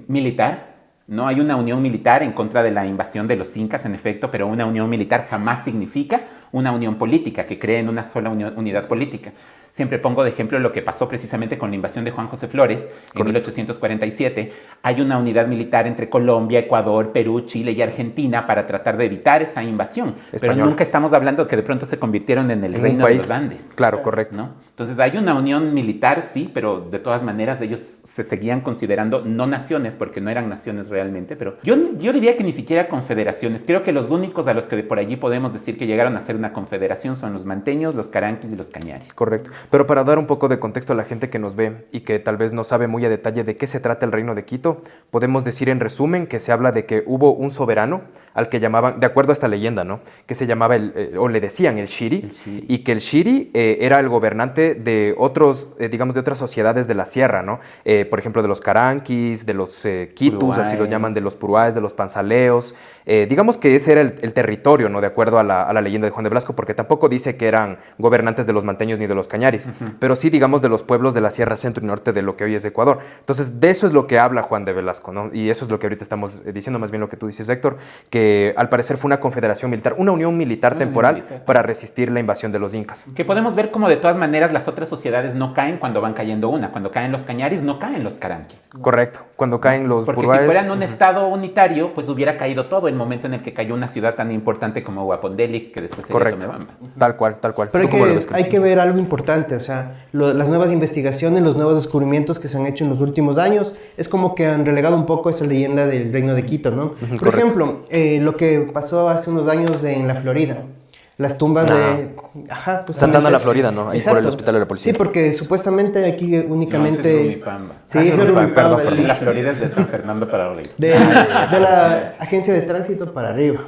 militar, ¿no? Hay una unión militar en contra de la invasión de los incas, en efecto, pero una unión militar jamás significa una unión política, que cree en una sola unidad política. Siempre pongo de ejemplo lo que pasó precisamente con la invasión de Juan José Flores en 1847. Hay una unidad militar entre Colombia, Ecuador, Perú, Chile y Argentina para tratar de evitar esa invasión. Pero nunca estamos hablando que de pronto se convirtieron en el reino de los Andes. Claro, correcto. ¿No? Entonces hay una unión militar, sí, pero de todas maneras ellos se seguían considerando no naciones, porque no eran naciones realmente, pero yo diría que ni siquiera confederaciones. Creo que los únicos a los que de por allí podemos decir que llegaron a ser una confederación son los manteños, los caranquis y los cañaris. Correcto. Pero para dar un poco de contexto a la gente que nos ve y que tal vez no sabe muy a detalle de qué se trata el Reino de Quito, podemos decir en resumen que se habla de que hubo un soberano al que llamaban, de acuerdo a esta leyenda, ¿no? Que se llamaba, o le decían el Shiri, y que el Shiri era el gobernante de otros, digamos, de otras sociedades de la sierra, ¿no? Por ejemplo, de los caranquis, de los quitus, así lo llaman, de los puruáes, de los panzaleos. Digamos que ese era el territorio, ¿no? De acuerdo a la leyenda de Juan de Blasco, porque tampoco dice que eran gobernantes de los manteños ni de los cañaris, pero sí, digamos, de los pueblos de la sierra centro y norte de lo que hoy es Ecuador. Entonces, de eso es lo que habla Juan de Velasco, ¿no? Y eso es lo que ahorita estamos diciendo, más bien lo que tú dices, Héctor, que al parecer fue una confederación militar, una unión militar temporal para resistir la invasión de los incas. Que podemos ver como de todas maneras las otras sociedades no caen cuando van cayendo una. Cuando caen los cañaris, no caen los caranquis. Correcto. Cuando caen los Porque puruáes, si fueran un estado unitario, pues hubiera caído todo el momento en el que cayó una ciudad tan importante como Huapondelic, que después sería correcto. Tomebamba. Tal cual, tal cual. Pero ¿Tú cómo lo ves? hay que ver algo importante, o sea, las nuevas investigaciones, los nuevos descubrimientos que se han hecho en los últimos años, es como que han relegado un poco esa leyenda del Reino de Quito, ¿no? Por correcto. ejemplo, lo que pasó hace unos años en la Florida. Las tumbas de... Ajá, Santana, la Florida, ¿no? Ahí por el hospital de la policía. Sí, porque supuestamente aquí únicamente... No, ese es Rumipamba. Sí, ese es Rumipamba, perdón, sí. La Florida es de San Fernando para arriba. De la agencia de tránsito para arriba.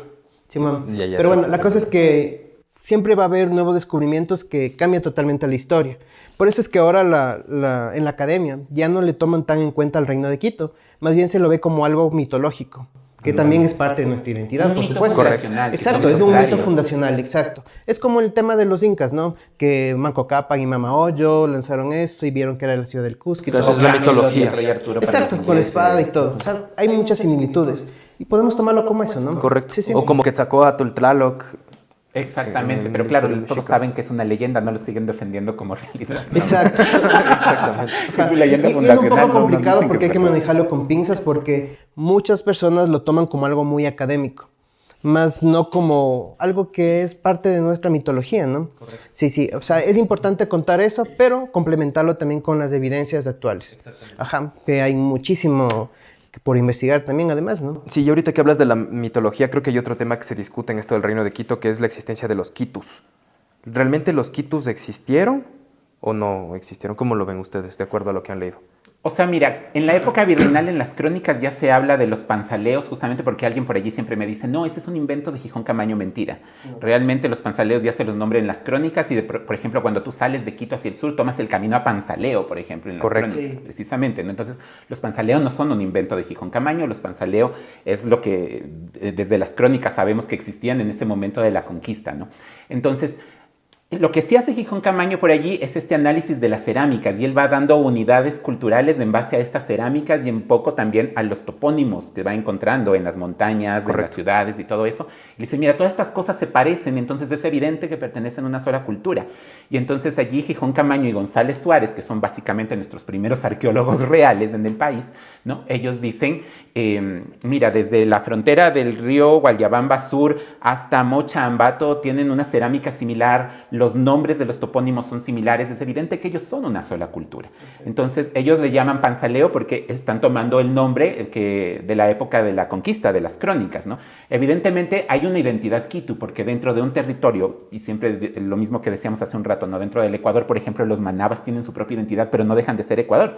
Sí, mam. Ya, Pero sí, bueno, sí, la sí. cosa es que siempre va a haber nuevos descubrimientos que cambian totalmente la historia. Por eso es que ahora en la academia ya no le toman tan en cuenta al Reino de Quito, más bien se lo ve como algo mitológico, que también es parte de nuestra identidad, Un por mito supuesto. fundacional, Exacto, que es son un mito necesarios. fundacional, exacto. Es como el tema de los incas, ¿no? Que Manco Cápac y Mama Ollo lanzaron esto y vieron que era la ciudad del Cusco. y Claro, todo. esa es la Camelos mitología. del rey Arturo para Exacto, los con la ingleses. espada y todo. O sea, hay muchas similitudes. Y podemos tomarlo como eso, ¿no? Correcto. Sí, sí. O como Quetzalcóatl, Tlaloc. Exactamente, En pero claro, el todos Chico. saben que es una leyenda, no lo siguen defendiendo como realidad. Exacto. Exactamente. Es una leyenda Y es un fundacional, poco no complicado dicen porque hay es que verdad. manejarlo con pinzas porque muchas personas lo toman como algo muy académico, más no como algo que es parte de nuestra mitología, ¿no? Correcto. Sí, sí, o sea, es importante contar eso, pero complementarlo también con las evidencias actuales. Exactamente. Ajá, que hay muchísimo por investigar también además, ¿no? Sí, y ahorita que hablas de la mitología, creo que hay otro tema que se discute en esto del Reino de Quito, que es la existencia de los quitus. ¿Realmente los quitus existieron o no existieron? ¿Cómo lo ven ustedes, de acuerdo a lo que han leído? O sea, mira, en la época virreinal en las crónicas ya se habla de los panzaleos, justamente porque alguien por allí siempre me dice, no, ese es un invento de Gijón Camaño, mentira. Realmente los panzaleos ya se los nombran en las crónicas y, por ejemplo, cuando tú sales de Quito hacia el sur, tomas el camino a Panzaleo, por ejemplo, en las Correcto. crónicas, precisamente, ¿no? Entonces, los panzaleos no son un invento de Gijón Camaño, los panzaleos es lo que desde las crónicas sabemos que existían en ese momento de la conquista, ¿no? Entonces, lo que sí hace Gijón Camaño por allí es este análisis de las cerámicas y él va dando unidades culturales en base a estas cerámicas y un poco también a los topónimos que va encontrando en las montañas, en las ciudades y todo eso. Y dice, mira, todas estas cosas se parecen, entonces es evidente que pertenecen a una sola cultura. Y entonces allí Gijón Camaño y González Suárez, que son básicamente nuestros primeros arqueólogos reales en el país, ¿no? Ellos dicen, mira, desde la frontera del río Guayabamba Sur hasta Mocha Ambato tienen una cerámica similar, los nombres de los topónimos son similares, es evidente que ellos son una sola cultura. Entonces ellos le llaman panzaleo porque están tomando el nombre de la época de la conquista, de las crónicas, ¿no? Evidentemente hay una identidad quitu porque dentro de un territorio, y siempre lo mismo que decíamos hace un rato, ¿no? Dentro del Ecuador, por ejemplo, los manabas tienen su propia identidad, pero no dejan de ser Ecuador.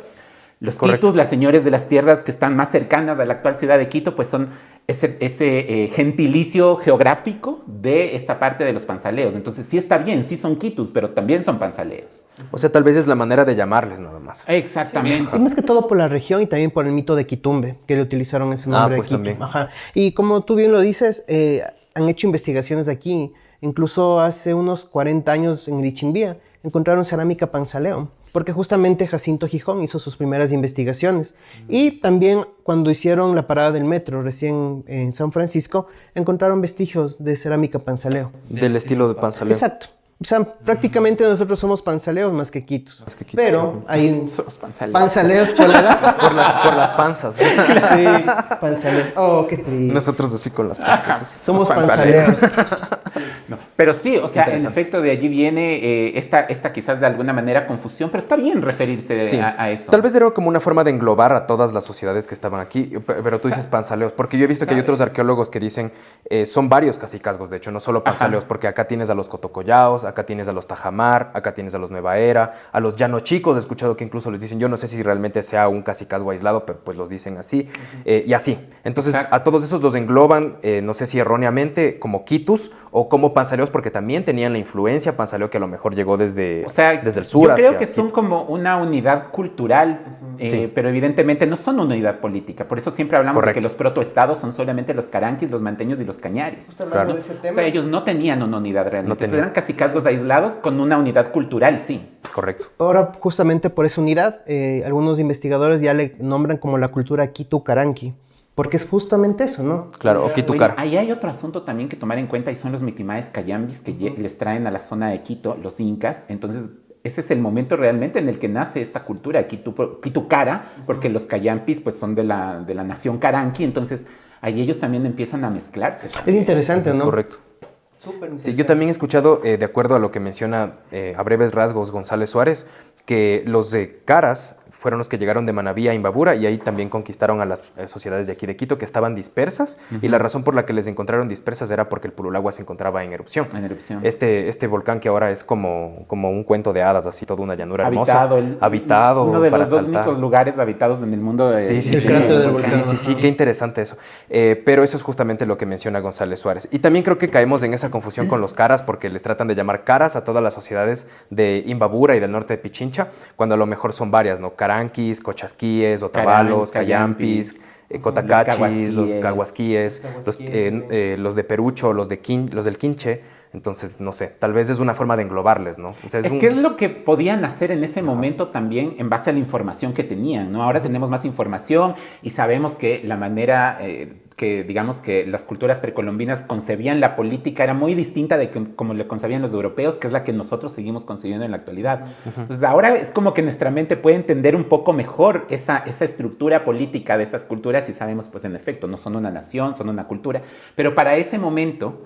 Los quitus, las señores de las tierras que están más cercanas a la actual ciudad de Quito, pues son ese gentilicio geográfico de esta parte de los panzaleos. Entonces sí está bien, sí son quitus, pero también son panzaleos. O sea, tal vez es la manera de llamarles nada más. Exactamente. Y más que todo por la región y también por el mito de Quitumbe, que le utilizaron ese nombre pues de Quito. también. Ajá. Y como tú bien lo dices, han hecho investigaciones aquí. Incluso hace unos 40 años en Irichimbía encontraron cerámica panzaleo, porque justamente Jacinto Gijón hizo sus primeras investigaciones. Y también cuando hicieron la parada del metro recién en San Francisco, encontraron vestigios de cerámica panzaleo. Del estilo de panzaleo. Exacto. O sea, prácticamente nosotros somos panzaleos más que quitus. Más que quitus. Pero hay Somos panzaleos. panzaleos por la edad. Por las panzas. Sí, panzaleos. Oh, qué triste. Nosotros así con las panzas. Somos panzaleos. panzaleos. No, pero sí, o sea, en Interesante. efecto de allí viene esta quizás de alguna manera confusión, pero está bien referirse Sí. a eso. Tal vez era como una forma de englobar a todas las sociedades que estaban aquí, pero tú dices panzaleos, porque yo he visto que hay otros arqueólogos que dicen, son varios cacicazgos, de hecho, no solo panzaleos, porque acá tienes a los cotocollaos, acá tienes a los tajamar, acá tienes a los nueva era, a los llano chicos, he escuchado que incluso les dicen, yo no sé si realmente sea un cacicazgo aislado, pero pues los dicen así, y así. Entonces, Exacto. a todos esos los engloban, no sé si erróneamente, como quitus o como panzaleos, panzaleos porque también tenían la influencia panzaleo que a lo mejor llegó desde, O sea, desde el sur yo creo hacia que son Quito. como una unidad cultural, Sí. pero evidentemente no son una unidad política. Por eso siempre hablamos Correcto. de que los protoestados son solamente los caranquis, los manteños y los cañares. Justo hablando Claro. de ese O tema. sea, ellos no tenían una unidad realmente. No tenían. Entonces, eran casi casgos aislados con una unidad cultural, sí. Correcto. Ahora, justamente por esa unidad, algunos investigadores ya le nombran como la cultura Quitu-Caranqui, porque es justamente eso, ¿no? Claro, Oye, Oquitucar. ahí hay otro asunto también que tomar en cuenta y son los mitimaes cayambis que les traen a la zona de Quito, los incas. Entonces, ese es el momento realmente en el que nace esta cultura quitucara, porque los cayampis pues son de la nación caranqui, entonces ahí ellos también empiezan a mezclarse. Es interesante, ¿no? Correcto. Súper Sí, yo también he escuchado, de acuerdo a lo que menciona a breves rasgos González Suárez, que los de Caras fueron los que llegaron de Manabí a Imbabura y ahí también conquistaron a las sociedades de aquí de Quito que estaban dispersas y la razón por la que les encontraron dispersas era porque el Purulagua se encontraba en erupción. En erupción. Este volcán que ahora es como un cuento de hadas, así toda una llanura Habitado, hermosa. Habitado uno de para los dos saltar. únicos lugares habitados en el mundo. Sí, sí, El sí, cráter del sí, volcán. sí, sí, qué interesante eso. Pero eso es justamente lo que menciona González Suárez. Y también creo que caemos en esa confusión con los caras porque les tratan de llamar caras a todas las sociedades de Imbabura y del norte de Pichincha, cuando a lo mejor son varias, ¿no? Caranquis, Cochasquíes, Otavalos, Cayambis, Cotacachis, los Caguasquíes, los de Perucho, los del Quinche. Entonces, no sé, tal vez es una forma de englobarles, ¿no? O sea, Es que es lo que podían hacer en ese momento también en base a la información que tenían, ¿no? Ahora tenemos más información y sabemos que la manera que, digamos, que las culturas precolombinas concebían la política era muy distinta de como le concebían los europeos, que es la que nosotros seguimos concibiendo en la actualidad. Entonces, ahora es como que nuestra mente puede entender un poco mejor esa estructura política de esas culturas y sabemos, pues, en efecto, no son una nación, son una cultura. Pero para ese momento,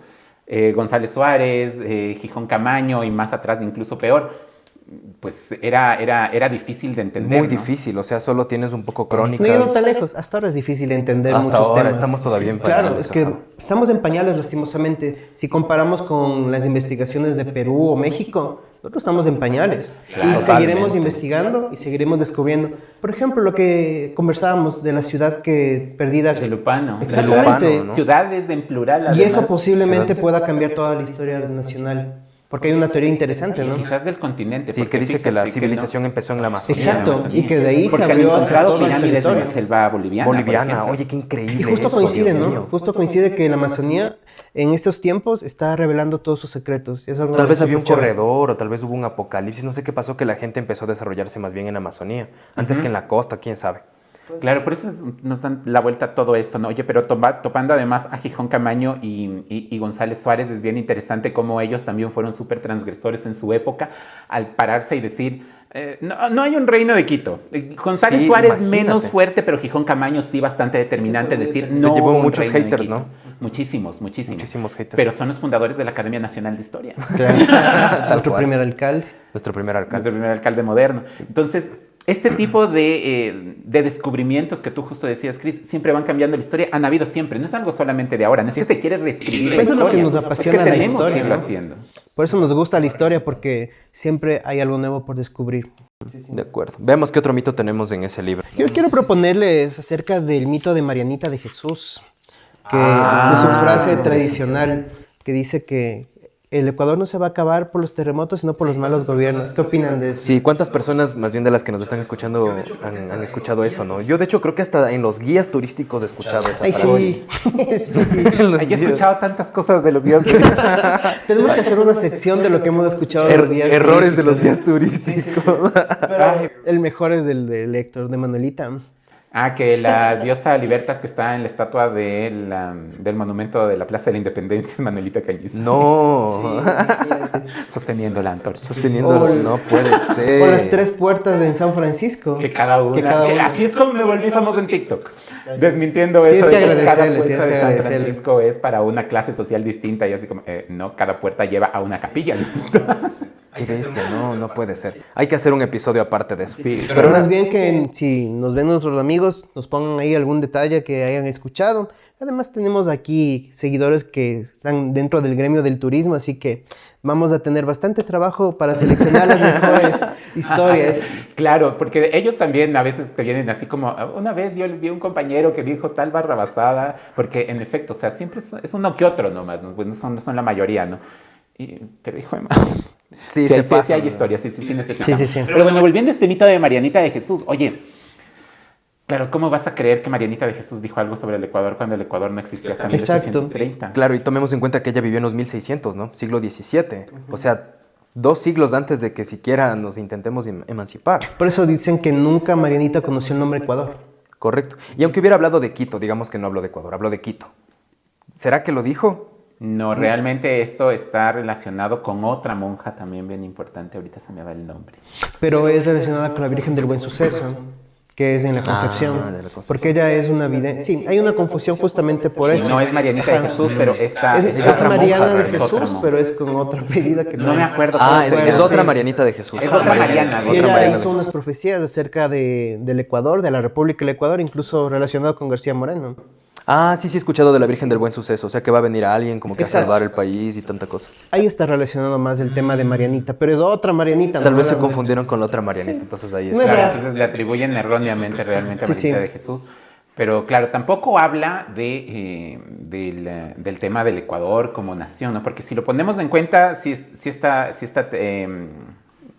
González Suárez, Gijón Camaño y más atrás incluso peor, pues era difícil de entender. Muy ¿no? difícil, o sea, solo tienes un poco No crónicas. llego tan lejos. Hasta ahora es difícil entender Hasta muchos ahora temas. estamos todavía en Claro, pañales, es que ajá. estamos en pañales lastimosamente. Si comparamos con las investigaciones de Perú o México, nosotros estamos en pañales. Claro, y seguiremos totalmente. investigando y seguiremos descubriendo. Por ejemplo, lo que conversábamos de la ciudad que perdida. De Lupano. Exactamente. De Lupano, ¿no? Ciudades en plural. Y eso además. posiblemente pueda cambiar toda la historia nacional. Porque hay una teoría interesante, ¿no? Quizás del continente. Sí, porque que dice que la fíjate civilización empezó en la Amazonía. Exacto, ¿no? y que de ahí se Porque han abrió hacia encontrado todo el pirámides en territorio. la selva boliviana. por Boliviana, ejemplo. oye, qué increíble Y justo eso, coincide, Dios ¿no? mío. Justo coincide que la Amazonía en estos tiempos está revelando todos sus secretos. Y eso es algo Tal vez había un súper chévere. corredor o tal vez hubo un apocalipsis, no sé qué pasó que la gente empezó a desarrollarse más bien en la Amazonía, antes que en la costa, quién sabe. Claro, por eso nos dan la vuelta a todo esto, ¿no? Oye, pero topando además a Gijón Camaño y González Suárez, es bien interesante cómo ellos también fueron súper transgresores en su época al pararse y decir, no hay un reino de Quito. González Sí, Suárez imagínate. menos fuerte, pero Gijón Camaño sí bastante determinante, Sí, decir, se no llevó hubo un muchos reino de haters, Quito. ¿no? Muchísimos. Muchísimos haters. Pero son los fundadores de la Academia Nacional de Historia. Claro. Nuestro cual. primer alcalde. Nuestro primer alcalde. Nuestro primer alcalde moderno. Entonces, este tipo de descubrimientos que tú justo decías, Cris, siempre van cambiando la historia. Han habido siempre. No es algo solamente de ahora. No es que se quiere reescribir la Eso es lo que historia. nos apasiona es que la tenemos historia, que irlo ¿no? haciendo. Por eso nos gusta la historia, porque siempre hay algo nuevo por descubrir. De acuerdo. Veamos qué otro mito tenemos en ese libro. Yo quiero proponerles acerca del mito de Marianita de Jesús, que de su frase tradicional que dice que el Ecuador no se va a acabar por los terremotos, sino por los malos gobiernos. ¿Qué opinan de eso? Sí, ¿cuántas personas, más bien de las que nos están escuchando, han escuchado eso, no? Yo, de hecho, creo que hasta en los guías turísticos he escuchado esa Ay, frase. sí. Sí. En los Ay, he guías. escuchado tantas cosas de los días. Tenemos que hacer una sección de lo que hemos escuchado de los guías Errores de los turísticos. guías turísticos. Pero el mejor es del de Héctor, de Manuelita. Que la diosa Libertas que está en la estatua del monumento de la Plaza de la Independencia es Manuelita Cañiz. No. Sosteniendo la antorcha. Sosteniendo, O- no puede ser. O las tres puertas en San Francisco. Que cada una. Que cada una. Así es como me volví famoso en TikTok. Desmintiendo Tienes eso. que de cada agradecerle, puesta tienes que de San agradecerle. Francisco es para una clase social distinta y así como, no, cada puerta lleva a una capilla distinta. Qué bestia, no puede ser. Hay que hacer un episodio aparte de eso. Sí, Pero más bien que si nos ven nuestros amigos, nos pongan ahí algún detalle que hayan escuchado. Además tenemos aquí seguidores que están dentro del gremio del turismo, así que vamos a tener bastante trabajo para seleccionar las mejores historias. Claro, porque ellos también a veces te vienen así como, una vez yo vi un compañero que dijo tal barra basada, porque en efecto, o sea, siempre es uno que otro nomás, ¿no? Pues no son la mayoría, ¿no? Pero hijo de madre. Sí, Sí, se sí, pasa, sí hay ¿no? historia, sí necesitamos. Sí, sí, sí. Pero bueno, volviendo a este mito de Marianita de Jesús, oye, claro, ¿cómo vas a creer que Marianita de Jesús dijo algo sobre el Ecuador cuando el Ecuador no existía hasta Exacto. 1830? Claro, y tomemos en cuenta que ella vivió en los 1600, ¿no? Siglo XVII. O sea, 2 siglos antes de que siquiera nos intentemos emancipar. Por eso dicen que nunca Marianita conoció el nombre Ecuador. Correcto. Y aunque hubiera hablado de Quito, digamos que no habló de Ecuador, habló de Quito. ¿Será que lo dijo? No, realmente esto está relacionado con otra monja también bien importante, ahorita se me va el nombre. Pero es relacionada con la Virgen del Buen Suceso, que es en la Concepción. de la Concepción. Porque ella es una vidente. Sí, hay una confusión justamente por Y eso. no es Marianita de Jesús, pero esta Es otra Mariana monja, de es otra Jesús, monja. pero es con otra apellida que No me acuerdo. Ah, cómo es, se Bueno, es otra sí. Marianita de Jesús. Es otra Mariana. Y Otra ella Mariana de hizo unas Jesús. profecías acerca del Ecuador, de la República del Ecuador, incluso relacionado con García Moreno. Ah, sí, he escuchado de la Virgen del Buen Suceso. O sea, que va a venir alguien como que a Exacto. salvar el país y tanta cosa. Ahí está relacionado más el tema de Marianita, pero es otra Marianita. Tal ¿no? vez se La- confundieron con la otra Marianita, entonces ahí No está. es Claro, real. entonces le atribuyen erróneamente realmente a Sí, Marianita sí. de Jesús. Pero claro, tampoco habla del tema del Ecuador como nación, ¿no? Porque si lo ponemos en cuenta, si esta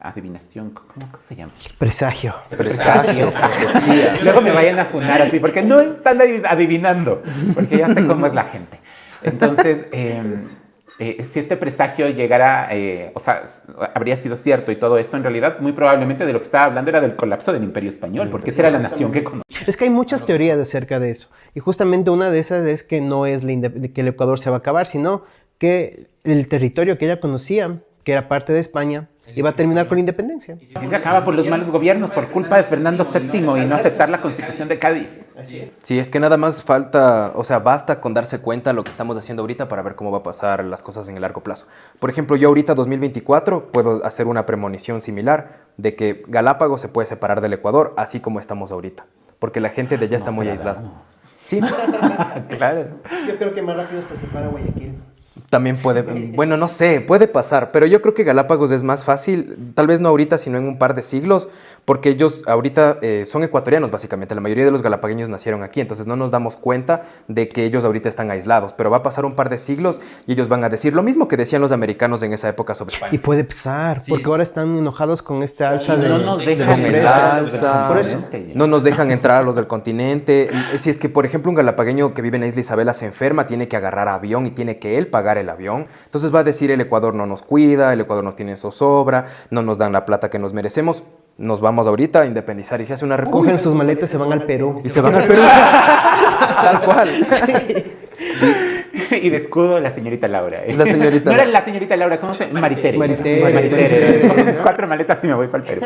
adivinación, ¿cómo se llama? Presagio. Presagio, profecía. Luego me vayan a funar así, porque no están adivinando, porque ya sé cómo es la gente. Entonces, si este presagio llegara, o sea, habría sido cierto y todo esto, en realidad, muy probablemente de lo que estaba hablando era del colapso del Imperio Español, porque esa era la nación que conocía. Es que hay muchas teorías acerca de eso. Y justamente una de esas es que no es que el Ecuador se va a acabar, sino que el territorio que ella conocía, que era parte de España, iba a terminar con la independencia. Y se acaba por los malos gobiernos, por culpa de Fernando VII y no aceptar la Constitución de Cádiz. Sí, es que nada más falta, o sea, basta con darse cuenta de lo que estamos haciendo ahorita para ver cómo va a pasar las cosas en el largo plazo. Por ejemplo, yo ahorita 2024 puedo hacer una premonición similar de que Galápagos se puede separar del Ecuador, así como estamos ahorita, porque la gente de allá está muy aislada. Sí, Claro. Yo creo que más rápido se separa Guayaquil. también puede, bueno, no sé, puede pasar, pero yo creo que Galápagos es más fácil, tal vez no ahorita, sino en un par de siglos, porque ellos ahorita son ecuatorianos básicamente, la mayoría de los galapagueños nacieron aquí, entonces no nos damos cuenta de que ellos ahorita están aislados, pero va a pasar un par de siglos y ellos van a decir lo mismo que decían los americanos en esa época sobre España. Y puede pasar, porque ahora están enojados con este alza Y de, no nos de dejan los entrar precios. los del Por eso, continente. no nos dejan entrar a los del continente. Si es que, por ejemplo, un galapagueño que vive en la isla Isabela se enferma, tiene que agarrar avión y tiene que él pagar el avión. Entonces va a decir el Ecuador no nos cuida, el Ecuador nos tiene zozobra, no nos dan la plata que nos merecemos. Nos vamos ahorita a independizar y se hace una república. Cogen sus maletas y se van al Perú. Y se van al Perú. Tal cual. Y de escudo la señorita Laura. La señorita No era Laura. la señorita Laura, ¿cómo se llama? Maritere. Maritere. Maritere. Con mis 4 maletas y me voy para el Perú.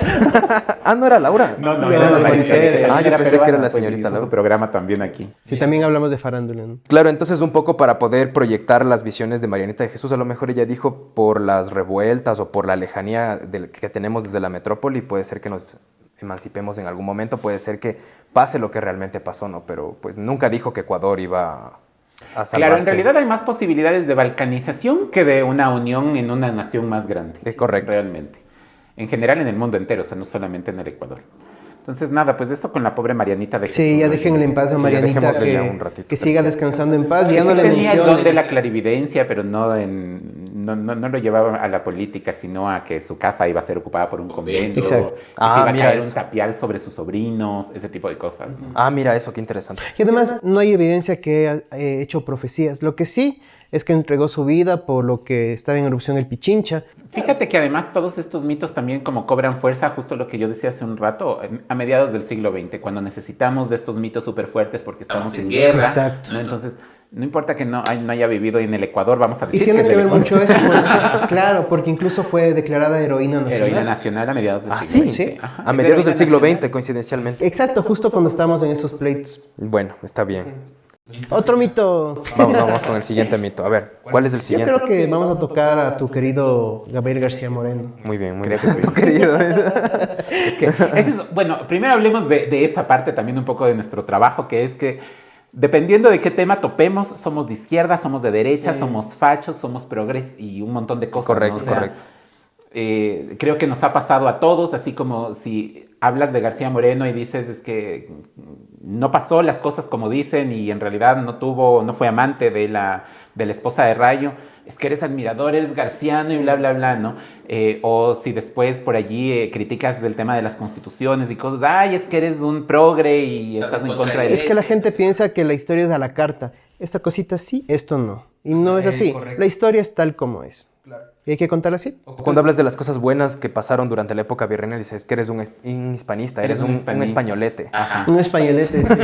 Ah, no era Laura. No, era la Maritere. Ah, yo Era pensé que era peruana, la pues, señorita hizo Laura. su programa también aquí. Sí, también hablamos de farándula, ¿no? Claro, entonces un poco para poder proyectar las visiones de Marianita de Jesús, a lo mejor ella dijo por las revueltas o por la lejanía que tenemos desde la metrópoli, puede ser que nos emancipemos en algún momento, puede ser que pase lo que realmente pasó, ¿no? Pero pues nunca dijo que Ecuador iba a salvarse. Claro, en realidad hay más posibilidades de balcanización que de una unión en una nación más grande. Es correcto. Realmente. En general en el mundo entero, o sea, no solamente en el Ecuador. Entonces, nada, pues esto con la pobre Marianita de Sí, ya Jesús, ¿no? déjenle en paz a Sí, Marianita, dejémosle ya un ratito. que siga descansando en paz. Sí, Ya no sí le tenía el don de mencionen. la clarividencia, pero no lo llevaba a la política, sino a que su casa iba a ser ocupada por un convento. Exacto. Y Ah, se iba a mira caer eso. un tapial sobre sus sobrinos, ese tipo de cosas. ¿no? Ah, mira eso, qué interesante. Y además no hay evidencia que haya hecho profecías. Lo que sí es que entregó su vida por lo que está en erupción el Pichincha. Fíjate que además todos estos mitos también como cobran fuerza, justo lo que yo decía hace un rato, a mediados del siglo XX, cuando necesitamos de estos mitos súper fuertes porque estamos en guerra. Exacto. ¿no? Entonces, no importa que no haya vivido en el Ecuador, vamos a Y decir tiene es que del ver Ecuador. mucho eso, claro, porque incluso fue declarada heroína nacional. Heroína nacional a mediados del Ah, siglo sí, XX. Ajá, a es mediados del heroína siglo nacional. XX, coincidencialmente. Exacto, justo cuando estamos en esos pleitos. Bueno, está bien. Otro mito. Vamos con el siguiente mito. A ver, ¿cuál es el Yo siguiente? creo que vamos a tocar a tu querido Gabriel García Moreno. Muy bien, muy Creo bien. que sí. Tu querido. Es que ese es- bueno, primero hablemos de esa parte también un poco de nuestro trabajo, que es que dependiendo de qué tema topemos, somos de izquierda, somos de derecha, somos fachos, somos progres y un montón de cosas. Correcto, ¿no? O sea, correcto. Creo que nos ha pasado a todos, así como si hablas de García Moreno y dices es que no pasó las cosas como dicen y en realidad no fue amante de la esposa de Rayo, es que eres admirador, eres garciano y bla, bla, bla, ¿no? O si después por allí criticas del tema de las constituciones y cosas, ay, es que eres un progre y estás en contra de Es que la gente piensa que la historia es a la carta. Esta cosita sí, esto no. Y no es así. Correcto. La historia es tal como es. Claro. Y hay que contarla así. Cuando hablas de las cosas buenas que pasaron durante la época virreinal, dices que eres un hispanista, eres un españolete. Ajá. Un españolete, sí.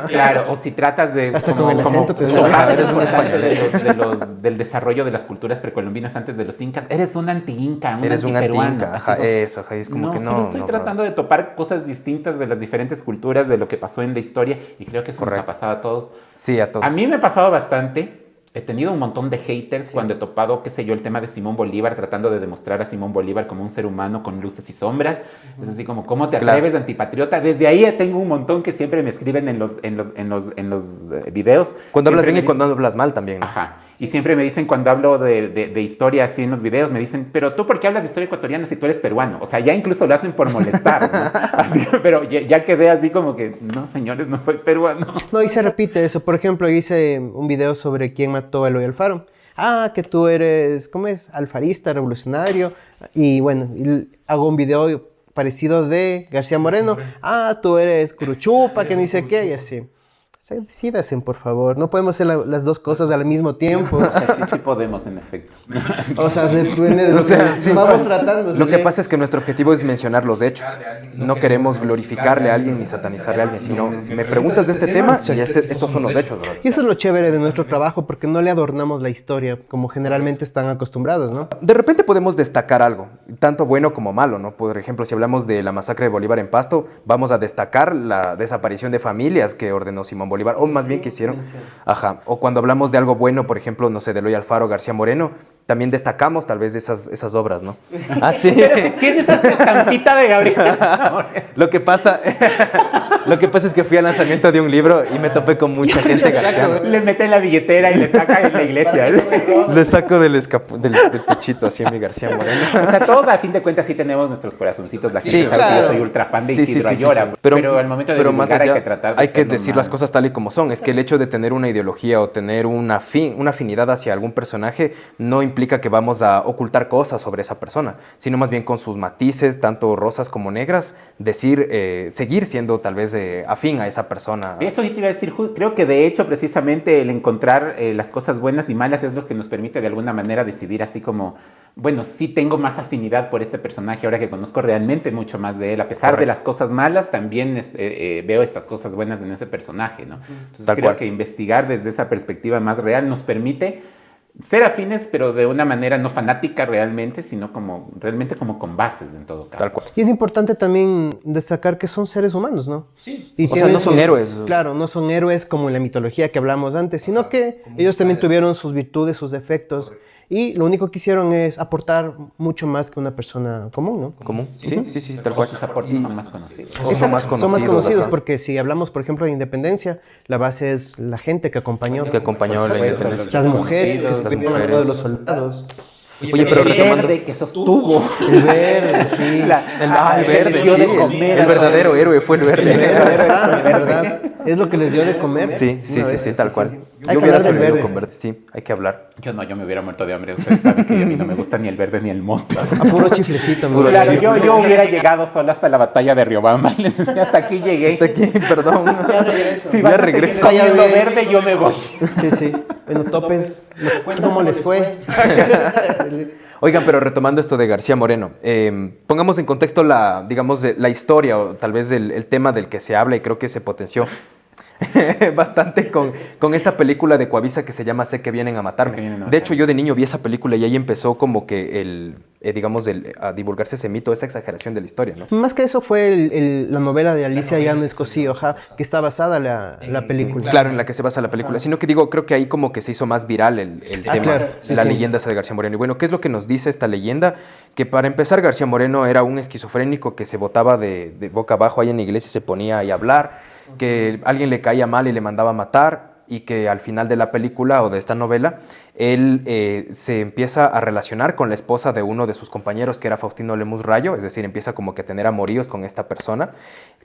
Claro, o si tratas de Hasta con el acento te como sale. parte Eres un importante español. del desarrollo de las culturas precolombinas antes de los incas, eres un anti-inca, Eres un antiperuano. anti-inca, ajá, Así como, eso, ajá, es como que no. solo estoy no, tratando de topar cosas distintas de las diferentes culturas, de lo que pasó en la historia, y creo que eso nos ha Correcto. pasado a todos. Sí, a todos. A mí me ha pasado bastante. He tenido un montón de haters cuando he topado, qué sé yo, el tema de Simón Bolívar, tratando de demostrar a Simón Bolívar como un ser humano con luces y sombras. Es así como, ¿cómo te atreves, antipatriota? Desde ahí tengo un montón que siempre me escriben en los videos. Cuando hablas Siempre bien me y cuando dicen- hablas mal también, ¿no? Ajá. Y siempre me dicen cuando hablo de historia así en los videos, me dicen, pero tú, ¿por qué hablas de historia ecuatoriana si tú eres peruano? O sea, ya incluso lo hacen por molestar, ¿no? Así, pero ya quedé así como que, no, señores, no soy peruano. No, y se repite eso. Por ejemplo, hice un video sobre quién mató a Eloy Alfaro. Ah, que tú eres, ¿cómo es? Alfarista, revolucionario. Y bueno, hago un video parecido de García Moreno. Ah, tú eres curuchupa, que ni sé qué, y así. O sea, decídasen, por favor. No podemos hacer las dos cosas al mismo tiempo. O sea, sí podemos, en efecto. O sea, depende de lo O sea, que sí. vamos tratando. Lo que ¿sí? pasa es que nuestro objetivo es mencionar los hechos. No queremos glorificarle a alguien ni satanizarle a alguien, sino me preguntas de este tema y estos son los hechos, ¿verdad? Y eso es lo chévere de nuestro trabajo, porque no le adornamos la historia como generalmente están acostumbrados, ¿no? De repente podemos destacar algo, tanto bueno como malo, ¿no? Por ejemplo, si hablamos de la masacre de Bolívar en Pasto, vamos a destacar la desaparición de familias que ordenó Simón Bolívar, o más bien que hicieron. Ajá. O cuando hablamos de algo bueno, por ejemplo, no sé, de Eloy Alfaro, García Moreno, también destacamos tal vez esas obras, ¿no? Ah, sí. ¿Quién es esta estampita de Gabriel? Lo que pasa es que fui al lanzamiento de un libro y me topé con mucha gente garciana. Le mete la billetera y le saca en la iglesia. Le saco del pechito así a mi García Moreno. O sea, todos a fin de cuentas sí tenemos nuestros corazoncitos. La gente Sí, sabe que claro. yo soy ultra fan de Sí, sí, Isidro sí, sí, Ayora. sí. Pero al momento de más divulgar allá, hay que tratar de hay que ser decir normal. las cosas tal y como son. Es que el hecho de tener una ideología o tener una afinidad hacia algún personaje no implica que vamos a ocultar cosas sobre esa persona, sino más bien con sus matices, tanto rosas como negras, seguir siendo tal vez afín a esa persona. Eso sí te iba a decir, creo que de hecho precisamente el encontrar las cosas buenas y malas es lo que nos permite de alguna manera decidir así como, bueno, sí tengo más afinidad por este personaje ahora que conozco realmente mucho más de él, a pesar de las cosas malas, también veo estas cosas buenas en ese personaje, ¿no? Entonces Tal creo cual. que investigar desde esa perspectiva más real nos permite ser afines, pero de una manera no fanática realmente, sino como realmente como con bases en todo caso. Tal cual. Y es importante también destacar que son seres humanos, ¿no? Sí. Y O sea, tienen no son sus- héroes. Claro, no son héroes como en la mitología que hablamos antes, sino que ellos también tuvieron sus virtudes, sus defectos. Y lo único que hicieron es aportar mucho más que una persona común, ¿no? ¿Común? Sí, sí, sí, tal cual. Sus aportes son más conocidos. Son Exacto, más son más conocidos, conocidos ajá. porque si hablamos, por ejemplo, de independencia, la base es la gente que acompañó. Que acompañó Por la supuesto, independencia. Las mujeres que Las estuvieron al lado mujeres. de los soldados. Oye, pero el retomando... verde que sostuvo. El verde, sí. el verde, les dio sí, de comer el a verdadero héroe fue el El verde. verde, ¿verdad? Es lo que les dio de comer. Sí, sí, Una sí, vez, sí, tal cual. Hay Yo que hubiera hablar del sobrevivido verde. con verde. Sí, hay que hablar. Yo no, yo me hubiera muerto de hambre. Ustedes saben que a mí no me gusta ni el verde ni el monte. A puro chiflecito, Puro ¿no? Claro, chifle. yo hubiera llegado solo hasta la batalla de Riobamba. Les decía, hasta aquí llegué. Hasta aquí, perdón. Si Ya van a regreso. seguir comiendo Ya bien. verde, yo me voy. Sí, sí. Bueno, topes, ¿cómo les fue? Oigan, pero retomando esto de García Moreno, pongamos en contexto digamos, la historia o tal vez el tema del que se habla y creo que se potenció bastante con esta película de Coavisa que se llama Sé que vienen a matarme. Sé que vienen a De hecho, matarme. yo de niño vi esa película y ahí empezó como que a divulgarse ese mito, esa exageración de la historia, ¿no? Más que eso fue la novela de Alicia Llanes Cosío, ajá, que está basada la película. Claro, en la que se basa la película. Sino que digo, creo que ahí como que se hizo más viral el tema, claro. Sí, la sí. leyenda esa de García Moreno. Y bueno, ¿qué es lo que nos dice esta leyenda? Que para empezar, García Moreno era un esquizofrénico que se botaba de boca abajo ahí en la iglesia y se ponía ahí a hablar, que alguien le caía mal y le mandaba a matar. y que al final de la película o de esta novela, él se empieza a relacionar con la esposa de uno de sus compañeros, que era Faustino Lemus Rayo, es decir, empieza como que a tener amoríos con esta persona,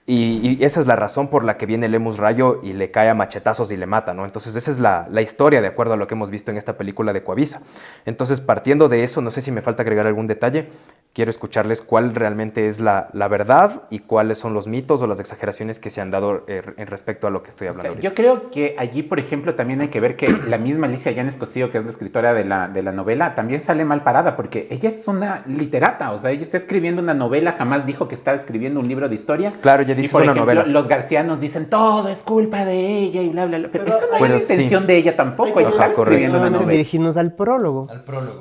y esa es la razón por la que viene Lemus Rayo y le cae a machetazos y le mata, ¿no? Entonces esa es la historia de acuerdo a lo que hemos visto en esta película de Coavisa. Entonces, partiendo de eso, no sé si me falta agregar algún detalle, quiero escucharles cuál realmente es la verdad y cuáles son los mitos o las exageraciones que se han dado en respecto a lo que estoy hablando ahorita. Yo creo que allí, por ejemplo, también hay que ver que la misma Alicia Yáñez Cosío, que es la escritora de la novela, también sale mal parada, porque ella es una literata, o sea, ella está escribiendo una novela, jamás dijo que estaba escribiendo un libro de historia. Claro, ella dice y por una ejemplo, novela. Los garcianos dicen, todo es culpa de ella y bla, bla, bla. Pero esa no es la sí. intención de ella tampoco, ella está escribiendo una novela. Dirigirnos al prólogo.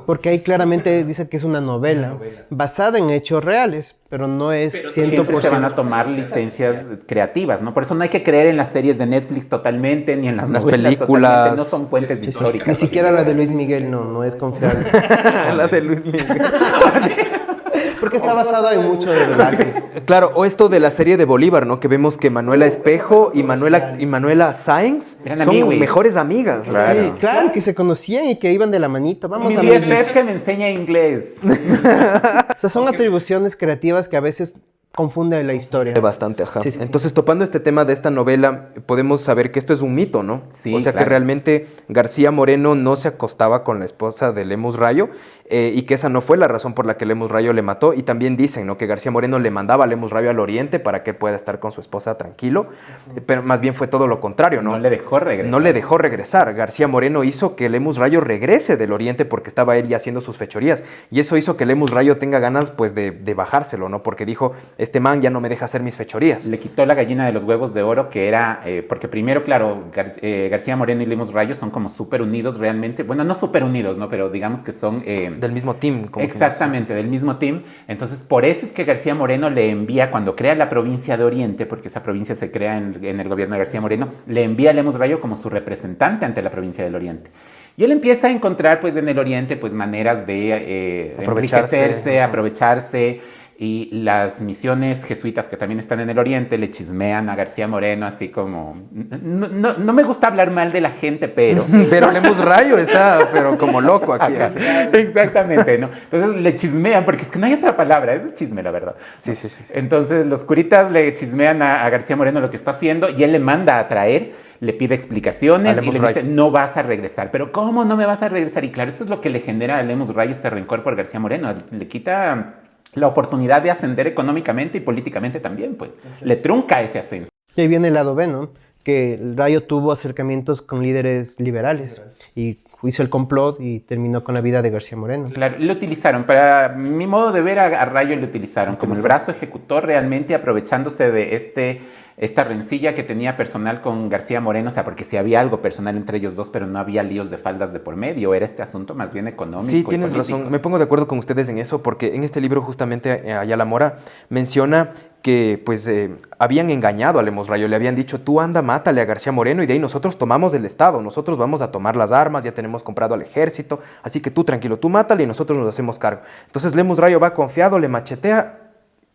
Porque ahí claramente dice que es una novela basada en hechos reales, pero no es 100%. Siempre se van a tomar licencias creativas, ¿no? Por eso no hay que creer en las series de Netflix totalmente, ni en las novelas películas. Totalmente, no son fuentes históricas. Ni siquiera la de Luis Miguel no es confiable. La de Luis Miguel. Porque está basada en muchos relatos. Claro, o esto de la serie de Bolívar, ¿no? Que vemos que Manuela Espejo y Manuela Sáenz Eran son amiguis. mejores amigas. Claro. Sí, claro, que se conocían y que iban de la manito. Vamos a Mi BFF que me enseña inglés. O sea, son atribuciones creativas que a veces confunden la historia. Bastante, ajá. Sí, sí. Entonces, topando este tema de esta novela, podemos saber que esto es un mito, ¿no? Sí, o sea, claro. que realmente García Moreno no se acostaba con la esposa de Lemus Rayo y que esa no fue la razón por la que Lemus Rayo le mató. Y también dicen, ¿no? Que García Moreno le mandaba a Lemus Rayo al oriente para que él pueda estar con su esposa tranquilo, pero más bien fue todo lo contrario, ¿no? No le dejó regresar. No le dejó regresar. García Moreno hizo que Lemus Rayo regrese del oriente porque estaba él ya haciendo sus fechorías. Y eso hizo que Lemus Rayo tenga ganas, pues, de bajárselo, ¿no? Porque dijo, este man ya no me deja hacer mis fechorías. Le quitó la gallina de los huevos de oro, que era, porque primero, claro, García Moreno y Lemus Rayo son como súper unidos realmente. Bueno, no súper unidos, ¿no? Pero digamos que son... Del mismo team. Como exactamente, del mismo team. Entonces, por eso es que García Moreno le envía, cuando crea la provincia de Oriente, porque esa provincia se crea en el gobierno de García Moreno, le envía a Lemus Rayo como su representante ante la provincia del Oriente. Y él empieza a encontrar, pues, en el Oriente, pues, maneras de enriquecerse, aprovecharse. Y las misiones jesuitas que también están en el Oriente le chismean a García Moreno, así como... No me gusta hablar mal de la gente, pero... Pero Lemus Rayo está, pero como loco aquí. Acá. Exactamente, ¿no? Entonces le chismean, porque es que no hay otra palabra, es chisme, la verdad. Sí. Entonces los curitas le chismean a García Moreno lo que está haciendo y él le manda a traer, le pide explicaciones y le dice, no vas a regresar. Pero ¿cómo no me vas a regresar? Y claro, eso es lo que le genera a Lemus Rayo este rencor por García Moreno. Le quita la oportunidad de ascender económicamente y políticamente también, pues. Le trunca ese ascenso. Y ahí viene el lado B, ¿no? Que el Rayo tuvo acercamientos con líderes liberales y hizo el complot y terminó con la vida de García Moreno. Claro, lo utilizaron. Para mi modo de ver, a Rayo lo utilizaron como el brazo ejecutor, realmente aprovechándose de esta rencilla que tenía personal con García Moreno, o sea, porque sí había algo personal entre ellos dos, pero no había líos de faldas de por medio, era este asunto más bien económico. Sí, tienes razón, me pongo de acuerdo con ustedes en eso, porque en este libro justamente Ayala Mora menciona que pues habían engañado a Lemus Rayo, le habían dicho, tú anda, mátale a García Moreno y de ahí nosotros tomamos el Estado, nosotros vamos a tomar las armas, ya tenemos comprado al ejército, así que tú tranquilo, tú mátale y nosotros nos hacemos cargo. Entonces Lemus Rayo va confiado, le machetea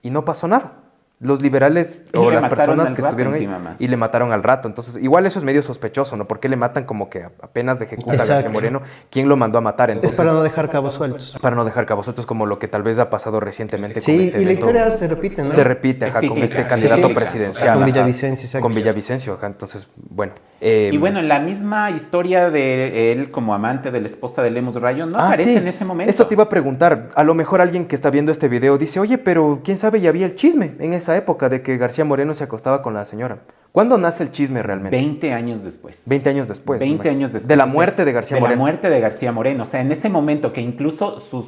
y no pasó nada. Los liberales o las personas que estuvieron ahí y le mataron al rato. Entonces, igual eso es medio sospechoso, ¿no? Porque le matan como que apenas ejecuta a García Moreno. ¿Quién lo mandó a matar? Entonces, es para no dejar cabos sueltos. Para no dejar cabos sueltos, como lo que tal vez ha pasado recientemente con este y la historia se repite, ¿no? Se repite, ajá, con este candidato presidencial. Con Villavicencio, exacto. Con Villavicencio, ajá. Entonces, bueno. Y bueno, la misma historia de él como amante de la esposa de Lemus Rayo no aparece en ese momento. Eso te iba a preguntar. A lo mejor alguien que está viendo este video dice, oye, pero quién sabe, ya había el chisme en esa época de que García Moreno se acostaba con la señora. ¿Cuándo nace el chisme realmente? 20 años después. 20 años después. 20 años después. De la muerte de García Moreno. De la muerte de García Moreno. O sea, en ese momento que incluso sus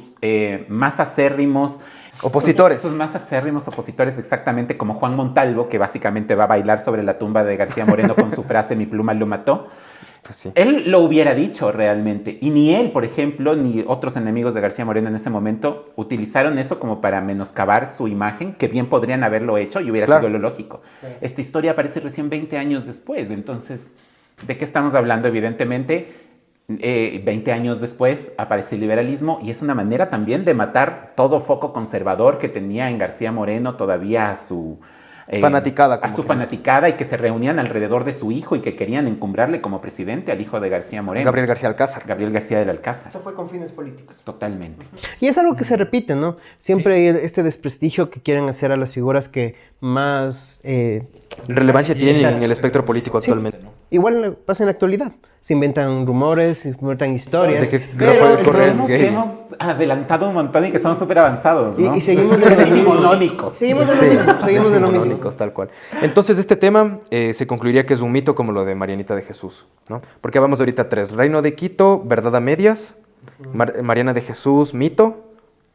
más acérrimos... Opositores. Sus más acérrimos opositores, exactamente como Juan Montalvo, que básicamente va a bailar sobre la tumba de García Moreno con su frase, mi pluma lo mató. Pues sí. Él lo hubiera dicho realmente. Y ni él, por ejemplo, ni otros enemigos de García Moreno en ese momento utilizaron eso como para menoscabar su imagen, que bien podrían haberlo hecho y hubiera sido lo lógico. Esta historia aparece recién 20 años después. Entonces, ¿de qué estamos hablando? Evidentemente, 20 años después aparece el liberalismo y es una manera también de matar todo foco conservador que tenía en García Moreno todavía a su Fanaticada, a como su que fanaticada, y que se reunían alrededor de su hijo y que querían encumbrarle como presidente al hijo de García Moreno. Gabriel García Alcázar. Gabriel García del Alcázar. Eso fue con fines políticos. Totalmente. Y es algo que se repite, ¿no? Siempre hay este desprestigio que quieren hacer a las figuras que más... Relevancia tienen en Exacto. el espectro político Sí. actualmente, ¿no? Igual pasa en la actualidad. Se inventan rumores, se inventan historias. De que pero Rafael el Correa es problema- gay. Hemos adelantado un montón y que somos súper avanzados, ¿no? Y seguimos en lo mismo. Decimonónicos. Seguimos en lo mismo. Seguimos en lo mismo. Decimonónicos, tal cual. Entonces, este tema se concluiría que es un mito como lo de Marianita de Jesús, ¿no? Porque vamos ahorita a 3. Reino de Quito, verdad a medias. Mariana de Jesús, mito.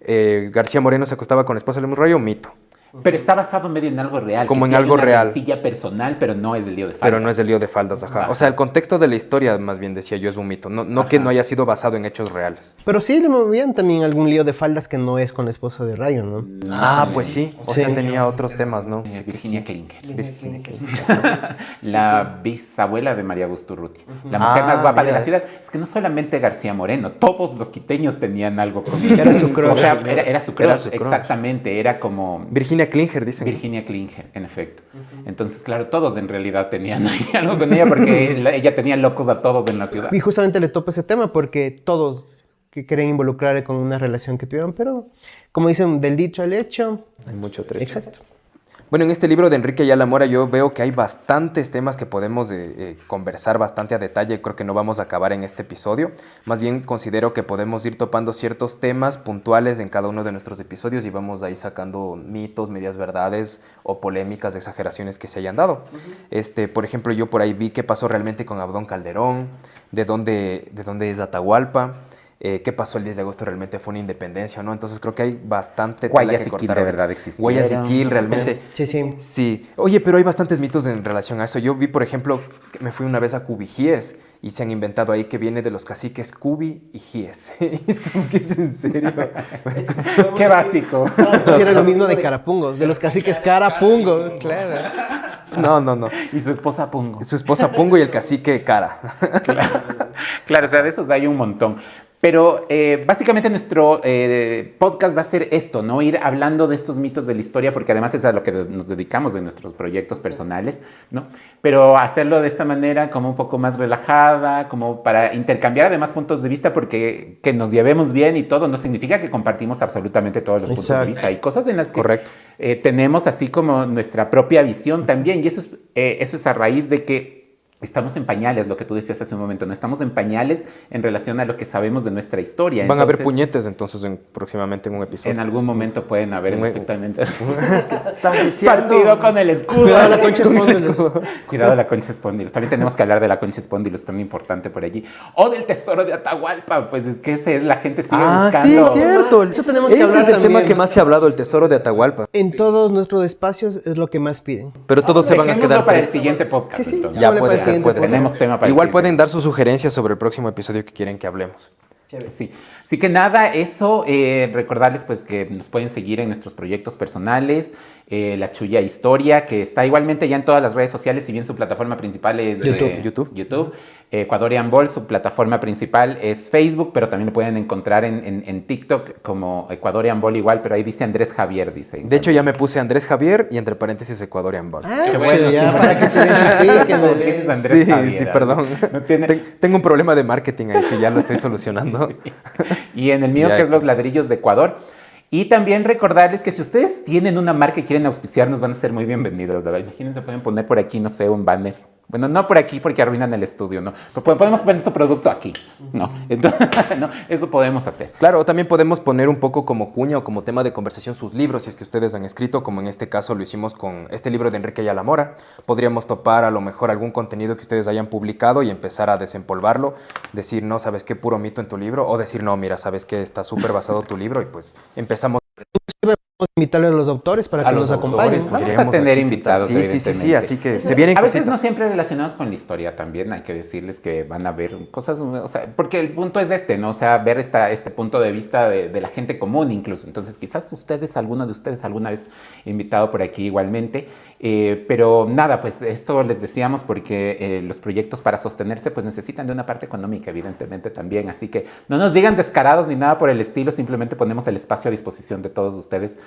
García Moreno se acostaba con la esposa del Murrayo, mito. Pero está basado medio en algo real. Como que en sí hay algo una real. rencilla personal, pero no es el lío de falda. Pero no es el lío de faldas, ajá. O sea, el contexto de la historia, más bien decía yo, es un mito. No que no haya sido basado en hechos reales. Pero sí le movían también algún lío de faldas que no es con la esposa de Rayo, ¿no? Pues sí. O Sí. sea, tenía otros temas, ¿no? Virginia Klinker. La bisabuela de María Augusto Urrutia. La mujer más guapa de mira la ciudad. Es que no solamente García Moreno, todos los quiteños tenían algo con ella. Era su crush. O sea, era su crush, Era su crush. exactamente. Era como Virginia Klinger, dicen. Virginia Klinger, en efecto. Entonces, claro, todos en realidad tenían ahí algo con ella porque ella tenía locos a todos en la ciudad. Y justamente le topo ese tema porque todos que quieren involucrar con una relación que tuvieron, pero como dicen, del dicho al hecho. Hay mucho trecho. Exacto. Bueno, en este libro de Enrique Ayala Mora yo veo que hay bastantes temas que podemos conversar bastante a detalle. Creo que no vamos a acabar en este episodio. Más bien considero que podemos ir topando ciertos temas puntuales en cada uno de nuestros episodios y vamos ahí sacando mitos, medias verdades o polémicas, exageraciones que se hayan dado. Por ejemplo, yo por ahí vi qué pasó realmente con Abdón Calderón, de dónde es Atahualpa. ¿Qué pasó el 10 de agosto? ¿Realmente fue una independencia o no? Entonces creo que hay bastante tela Guayas que y Quil cortar. de verdad existieron. Guayas y Quil realmente. Sí, sí. Sí. Oye, pero hay bastantes mitos en relación a eso. Yo vi, por ejemplo, que me fui una vez a Cubijíes y se han inventado ahí que viene de los caciques Cubi y Jíes. Es como que es en serio. Qué básico. Pues era lo mismo de Carapungo, de los caciques Carapungo, claro. No. Y su esposa Pungo. Su esposa Pungo y el cacique Cara. Claro, o sea, de esos hay un montón. Pero básicamente nuestro podcast va a ser esto, ¿no? Ir hablando de estos mitos de la historia, porque además es a lo que nos dedicamos en nuestros proyectos personales, ¿no? Pero hacerlo de esta manera como un poco más relajada, como para intercambiar además puntos de vista, porque que nos llevemos bien y todo no significa que compartimos absolutamente todos los puntos de Exacto. vista. Hay cosas en las que Correcto. tenemos así como nuestra propia visión también, y eso es a raíz de que estamos en pañales, lo que tú decías hace un momento, no estamos en pañales en relación a lo que sabemos de nuestra historia. Van a haber Entonces, puñetes entonces próximamente en un episodio. en algún momento pueden haber perfectamente. ¿Estás diciendo? Partido con el escudo. Cuidado la concha espóndilus. Cuidado la concha espóndilus. También tenemos que hablar de la concha espóndilus, tan importante por allí. O del tesoro de Atahualpa, pues es que ese es la gente sigue Sí, buscando. cierto. Eso tenemos que Ese hablar es el tema también. que más se ha hablado, el tesoro de Atahualpa. En todos nuestros espacios es lo que más piden. Pero todos se van a Dejémoslo quedar para el tristes. siguiente podcast. Sí, sí. entonces. Ya Vale, puede para el ser, siguiente puede ser. Tenemos tema para el Igual siguiente. pueden dar sus sugerencias sobre el próximo episodio que quieren que hablemos. Sí. Así que nada, eso, recordarles pues que nos pueden seguir en nuestros proyectos personales, La Chulla Historia, que está igualmente ya en todas las redes sociales, si bien su plataforma principal es YouTube. Ecuadorian Ball, su plataforma principal es Facebook, pero también lo pueden encontrar en TikTok como Ecuadorian Ball igual, pero ahí dice Andrés Javier, dice. De hecho, ya me puse Andrés Javier y entre paréntesis Ecuadorian Ball. Qué bueno, ya, sí. para que te identifiquen. ¿Por qué es Andrés Sí, Javier? sí, perdón. No tiene- Tengo un problema de marketing ahí que ya lo estoy solucionando. Y en el mío, Ya, que es Los Ladrillos de Ecuador. Y también recordarles que si ustedes tienen una marca y quieren auspiciarnos, van a ser muy bienvenidos, ¿verdad? Imagínense, pueden poner por aquí, no sé, un banner. Bueno, no por aquí porque arruinan el estudio, ¿no? Pero podemos poner su producto aquí, ¿no? Entonces, no, eso podemos hacer. Claro, también podemos poner un poco como cuña o como tema de conversación sus libros, si es que ustedes han escrito, como en este caso lo hicimos con este libro de Enrique Ayala Mora. Podríamos topar a lo mejor algún contenido que ustedes hayan publicado y empezar a desempolvarlo, decir, no, ¿sabes qué? Puro mito en tu libro, o decir, no, mira, ¿sabes qué? Está súper basado tu libro y pues empezamos Invitarle a los autores para a que los nos acompañen. autores. Vamos a podríamos tener aquí citar. invitados, Sí, evidentemente. así que se vienen A veces cositas. no siempre relacionados con la historia también, hay que decirles que van a ver cosas, o sea, porque el punto es este, ¿no? O sea, ver este punto de vista de la gente común incluso. Entonces, quizás alguno de ustedes alguna vez invitado por aquí igualmente. Pero nada, pues esto les decíamos porque los proyectos para sostenerse pues necesitan de una parte económica, evidentemente también. Así que no nos digan descarados ni nada por el estilo, simplemente ponemos el espacio a disposición de todos ustedes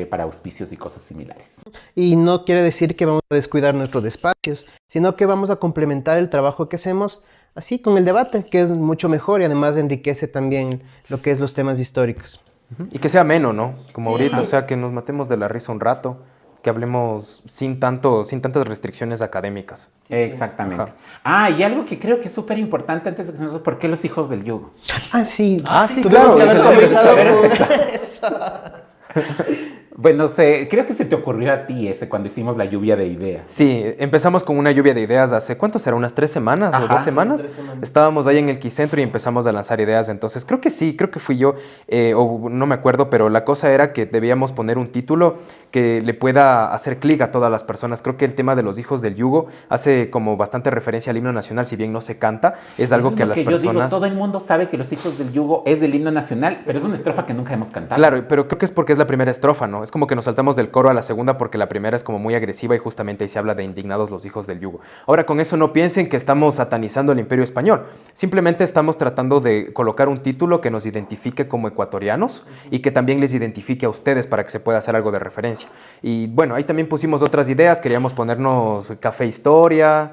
para auspicios y cosas similares. Y no quiere decir que vamos a descuidar nuestros espacios, sino que vamos a complementar el trabajo que hacemos así con el debate, que es mucho mejor y además enriquece también lo que es los temas históricos. Y que sea ameno, ¿no? Como Sí. ahorita, o sea, que nos matemos de la risa un rato, que hablemos sin tantas restricciones académicas. Exactamente. Ajá. Ah, y algo que creo que es súper importante antes de que se nos... ¿Por qué los hijos del yugo? Ah, sí. sí, Tuvimos claro, que haber es el- conversado es el- con eso. Bueno, creo que se te ocurrió a ti ese cuando hicimos la lluvia de ideas. Sí, empezamos con una lluvia de ideas hace, ¿cuánto será? ¿Unas 3 semanas o Ajá. 2 semanas? Sí, 3 semanas. Estábamos ahí en el Quicentro y empezamos a lanzar ideas, entonces creo que sí, creo que fui yo, o no me acuerdo, pero la cosa era que debíamos poner un título que le pueda hacer clic a todas las personas. Creo que el tema de los hijos del yugo hace como bastante referencia al himno nacional, si bien no se canta, es algo Eso que es a lo las que yo digo, personas... todo el mundo sabe que los hijos del yugo es del himno nacional, pero es una estrofa que nunca hemos cantado. Claro, pero creo que es porque es la primera estrofa, ¿no? Es como que nos saltamos del coro a la segunda porque la primera es como muy agresiva y justamente ahí se habla de indignados los hijos del yugo. Ahora, con eso no piensen que estamos satanizando el Imperio Español. Simplemente estamos tratando de colocar un título que nos identifique como ecuatorianos y que también les identifique a ustedes para que se pueda hacer algo de referencia. Y bueno, ahí también pusimos otras ideas. Queríamos ponernos Café Historia.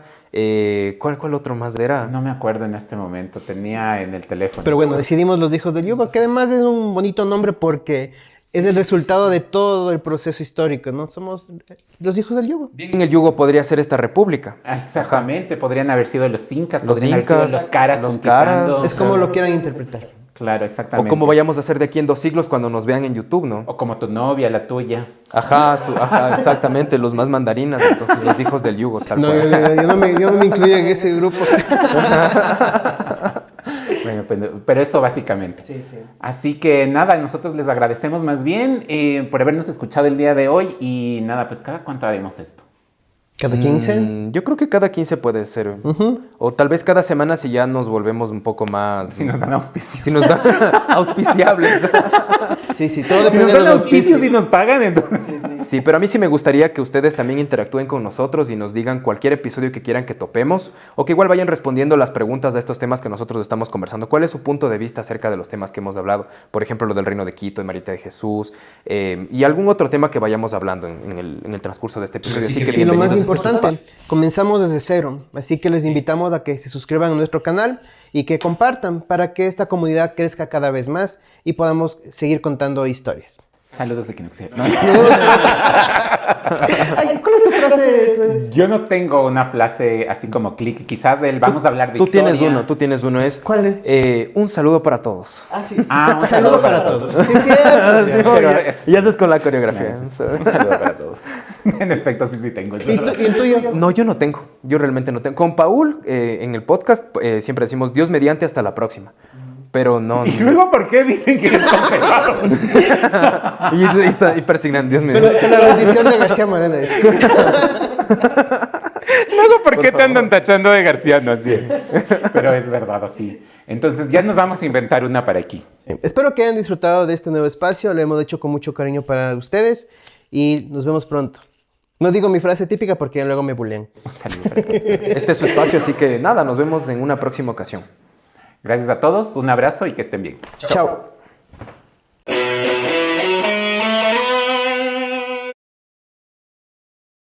¿Cuál otro más era? No me acuerdo en este momento, tenía en el teléfono. Pero bueno, decidimos los hijos del yugo, que además es un bonito nombre porque es el resultado de todo el proceso histórico, ¿no? Somos los hijos del yugo. Bien, en el yugo podría ser esta república. Ah, exactamente, podrían haber sido los incas, Los podrían incas, haber sido los caras los conquistando. caras. Es como lo quieran interpretar. Claro, O exactamente. como vayamos a hacer de aquí en 2 siglos cuando nos vean en YouTube, ¿no? O como tu novia, la tuya. Ajá, exactamente, los más mandarinas, entonces los hijos del yugo, tal No, cual. yo no me incluyo en ese grupo. Bueno, pero eso básicamente. Sí, sí. Así que nada, nosotros les agradecemos más bien por habernos escuchado el día de hoy y nada, pues ¿cada cuánto haremos esto? Cada 15. Yo creo que cada 15 puede ser. O tal vez cada semana si ya nos volvemos un poco más... Si nos dan auspicios. Si nos dan auspiciables. Sí, sí, todo Si depende nos de dan los auspicios auspicios. y nos pagan, entonces. Sí, pero a mí sí me gustaría que ustedes también interactúen con nosotros y nos digan cualquier episodio que quieran que topemos o que igual vayan respondiendo las preguntas de estos temas que nosotros estamos conversando. ¿Cuál es su punto de vista acerca de los temas que hemos hablado? Por ejemplo, lo del Reino de Quito, de Marita de Jesús y algún otro tema que vayamos hablando en el transcurso de este episodio. Así que Y lo más bienvenidos a este importante, comenzamos desde cero, así que les invitamos a que se suscriban a nuestro canal y que compartan para que esta comunidad crezca cada vez más y podamos seguir contando historias. Saludos de Quinoxia. Ay, ¿cuál es tu frase? Yo no tengo una frase así como clic, quizás del vamos a hablar de Tú historia. tienes uno, es... ¿Cuál es? un saludo para todos. Ah, sí. Ah, un Saludo para todos. Sí, cierto. Pero Y haces con la coreografía. un saludo para todos. En efecto, sí tengo. ¿Y el tuyo? No, yo no tengo. Yo realmente no tengo. Con Paul, en el podcast, siempre decimos Dios mediante hasta la próxima. Pero no. ¿Y luego por qué dicen que es congelado? y persignan Dios Con mediante. la bendición de García Moreno. Luego, ¿por qué te andan tachando de garciano así? Pero es verdad, así. Entonces, ya nos vamos a inventar una para aquí. Espero que hayan disfrutado de este nuevo espacio. Lo hemos hecho con mucho cariño para ustedes y nos vemos pronto. No digo mi frase típica porque luego me bulean. Un saludo para todos. Este es su espacio, así que nada, nos vemos en una próxima ocasión. Gracias a todos, un abrazo y que estén bien. Chao.